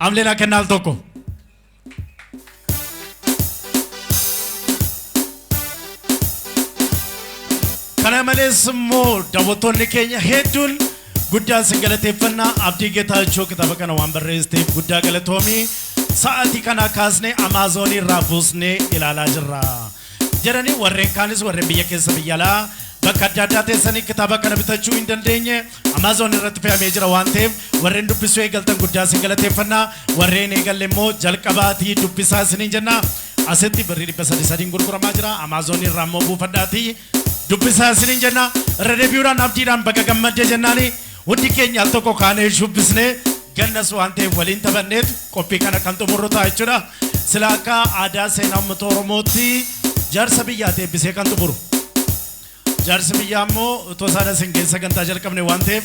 amleenaa kennaal tokko kana malees immoo daawwattoonni keenya hedduun guddaa sin galateeffannaa abdii geetaachoo kitaaba kana waan barreesseef guddaa galatoomii sa'aatii kana kaasnee Amaazonii irraa buusnee ilaalaa jirra jedhanii warreen kaanis warreen biyya keessa biyya alaa bakka adda addaa teessanii kitaaba kana bitachuu hin dandeenye Amaazon irratti fe'amee jira waan ta'eef warreen dubbisuu eegaltan guddaa sin galateeffannaa warreen eegalle immoo jalqabaatii dubbisaa isiniin jenna asitti birrii 300 gurguramaa jira Amaazon irraa immoo buufadhaatii dubbisaa isiniin jenna irra deebi'uudhaan abdiidhaan bakka gammadde jennaanii hundi keenya al tokko kaanee shubbisnee gannas waan ta'eef waliin taphanneet qophii kana kan xumurru ta'a jechuudha sila akka aadaa seenaa uummata Oromootti jaarsa biyyaa eebbisee kan xumuru jaarsi biyyaa immoo otoo isaan isin keessa sagantaa jalqabne waan ta'eef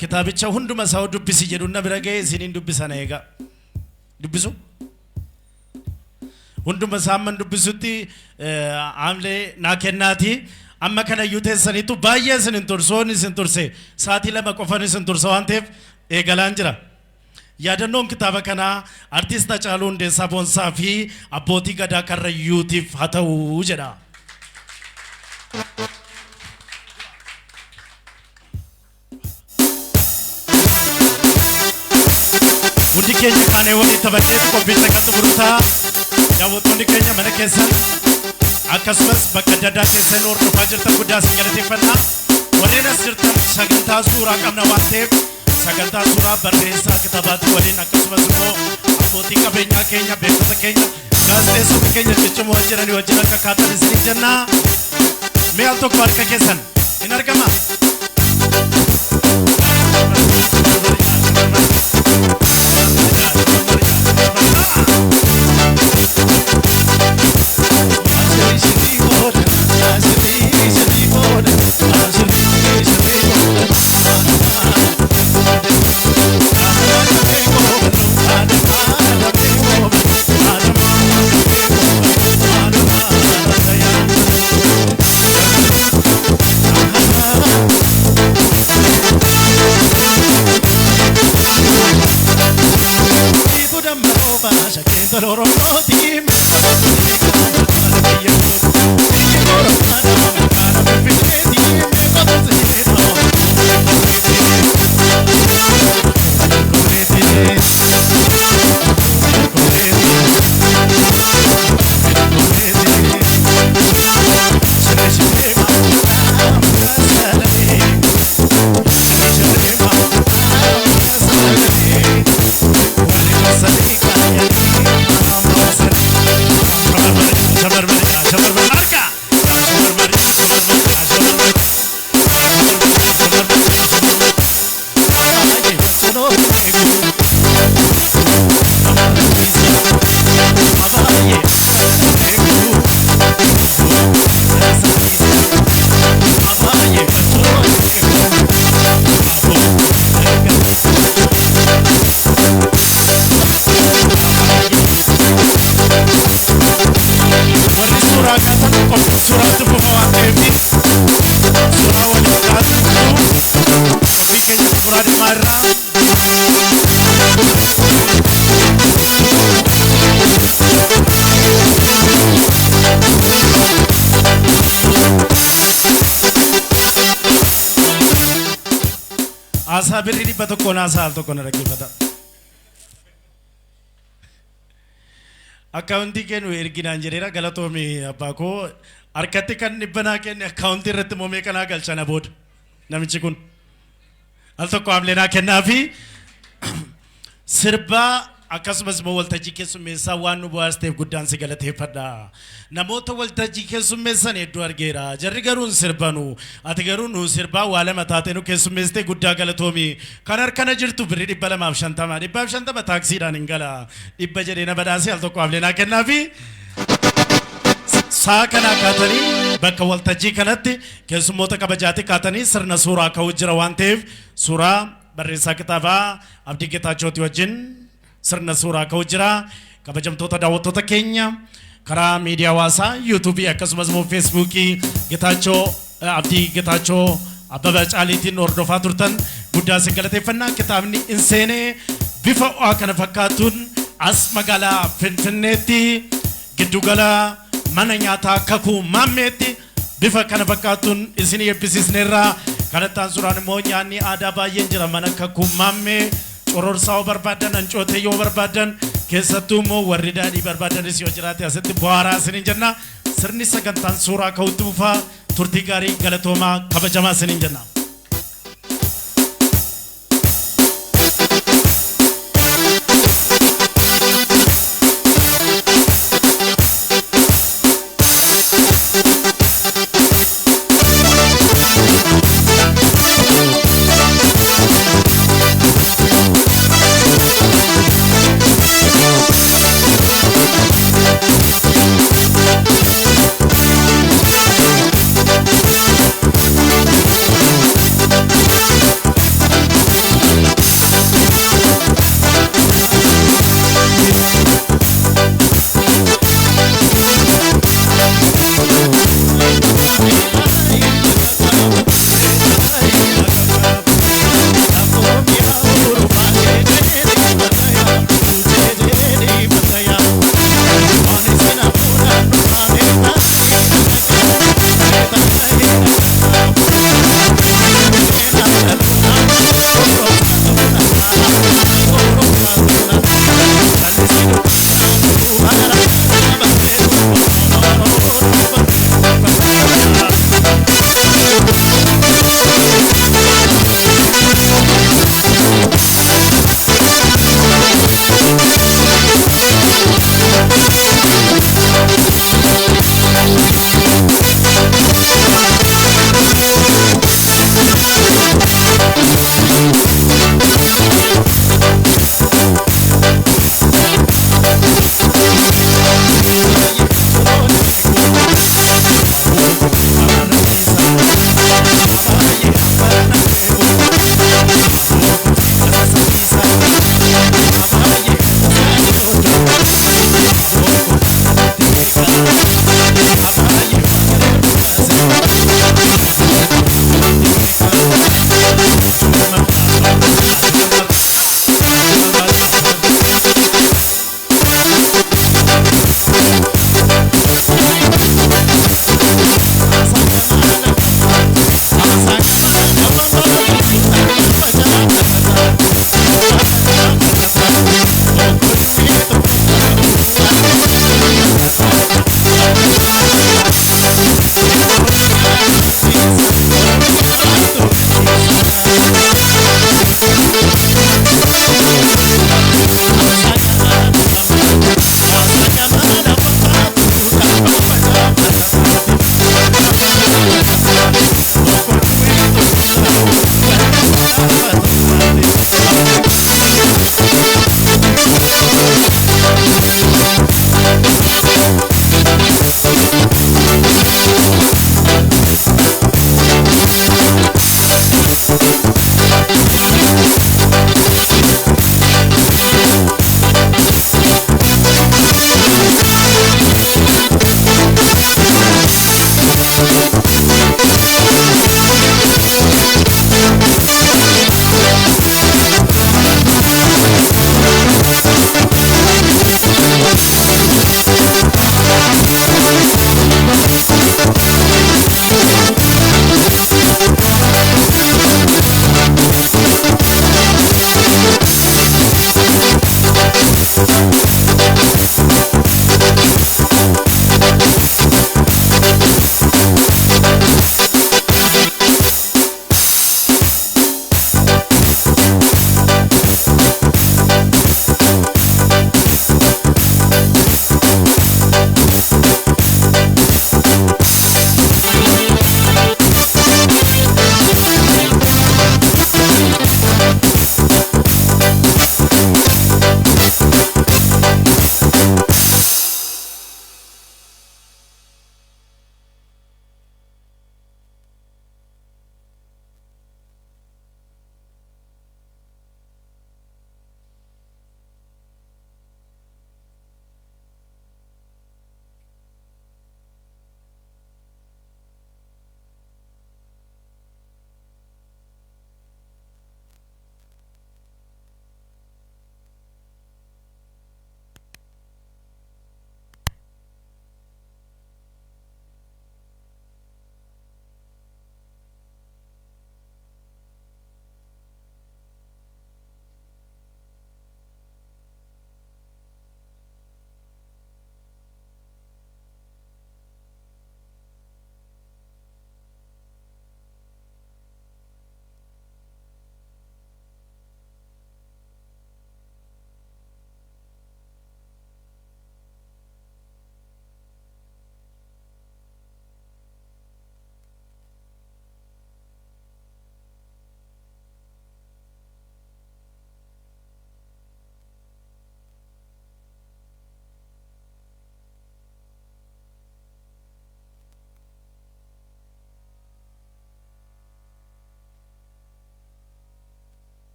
kitaabicha hunduma isaa dubbisi jedhu na bira ga'ee isiniin dubbisan eega dubbisu hunduma isaa amman dubbisutti amlee naa kennaati amma kana iyyuu teessaniitu baay'ee isin hin tursoon isin turse sa'aatii 2 qofan isin tursa waan ta'eef eegalaan jira yaadannoon kitaaba kanaa artiist Hacaaluu Hundeessaa Boonsaa fi abbootii gadaa Karrayyuutiif haa ta'u jedha. Hundi keenya kaanee waliin taphatee qophii kan xumurutaa daawwattoonni keenya mana keessan akkasumas bakka adda addaa keessan hordofaa jirtan guddaa isin galateeffannaa warreen as jirtan sagantaa suuraa qabna waan ta'eef sagantaa suuraa barreessaa kitaabaatti waliin akkasumas immoo abbootii qabeenyaa keenya beektota keenya gaazexeessota keenya ciccimoo jiranii wajjin akka kaatan isiniin jennaa mee al tokko harka keessan hin argama. I'm Warri suuraa kaatan qophii suuraatti buufama deebii suuraa waliin kaatu qophii keenya suuraa dhimma irraa Asa birri dhibba tokkoon asa al tokkoon dhaggeeffata. Akkaawuntii kennu erginaan jedheera galatoomii abbaa koo harkatti kan dhibbanaa kenne akkaawuntii irratti moomee kanaa galchana booda namichi kun al tokko amleenaa kennaa fi sirbaa akkasumas immoo waltajjii keessummeessaa waan nu bu'aasteef guddaan si galateeffadha. Namoota waltajjii keessummeessan hedduu argeera. Jarri garuu sirbanu ati garuu nu sirbaa waa lama taatee nu keessummeessitee guddaa galatoomi. Kan harkana jirtu birri 250 250 taaksiidhaan hin gala. 100 jedhee na badhaasee al tokko amleenaa kennaa fi saa kana kaatanii bakka waltajjii kanatti keessummoota kabajaatti kaatanii sirna suuraa ka'uu jira waan ta'eef suuraa barreessaa kitaabaa Abdii Geetaachooti wajjin sirna suuraa ka'uu jira. Kabajamtoota daawwattoota keenya karaa miidiyaa hawaasaa yuutuubii akkasumas immoo feesbuukii Geetaachoo Abdii Geetaachoo Abbabaa Caaliitiin hordofaa turtan guddaa isin galateeffannaa. Kitaabni inseenee bifa ho'aa kana fakkaatuun as magaalaa Finfinneetti giddugala mana nyaataa kakuu maammeetti bifa kana fakkaatuun isin eebbisiisneerra. Kanattaan suuraan immoo nyaanni aadaa baay'een jira mana kakuu maammee. Qororsaa barbaadan ancootee yoo barbaadan keessattuu immoo warri daadhii barbaadanis yoo jiraate asitti bu'aaraa isiniin jenna. Sirni sagantaan suuraa ka'utti fufaa turtii gaarii galatoomaa kabajamaa isiniin jenna.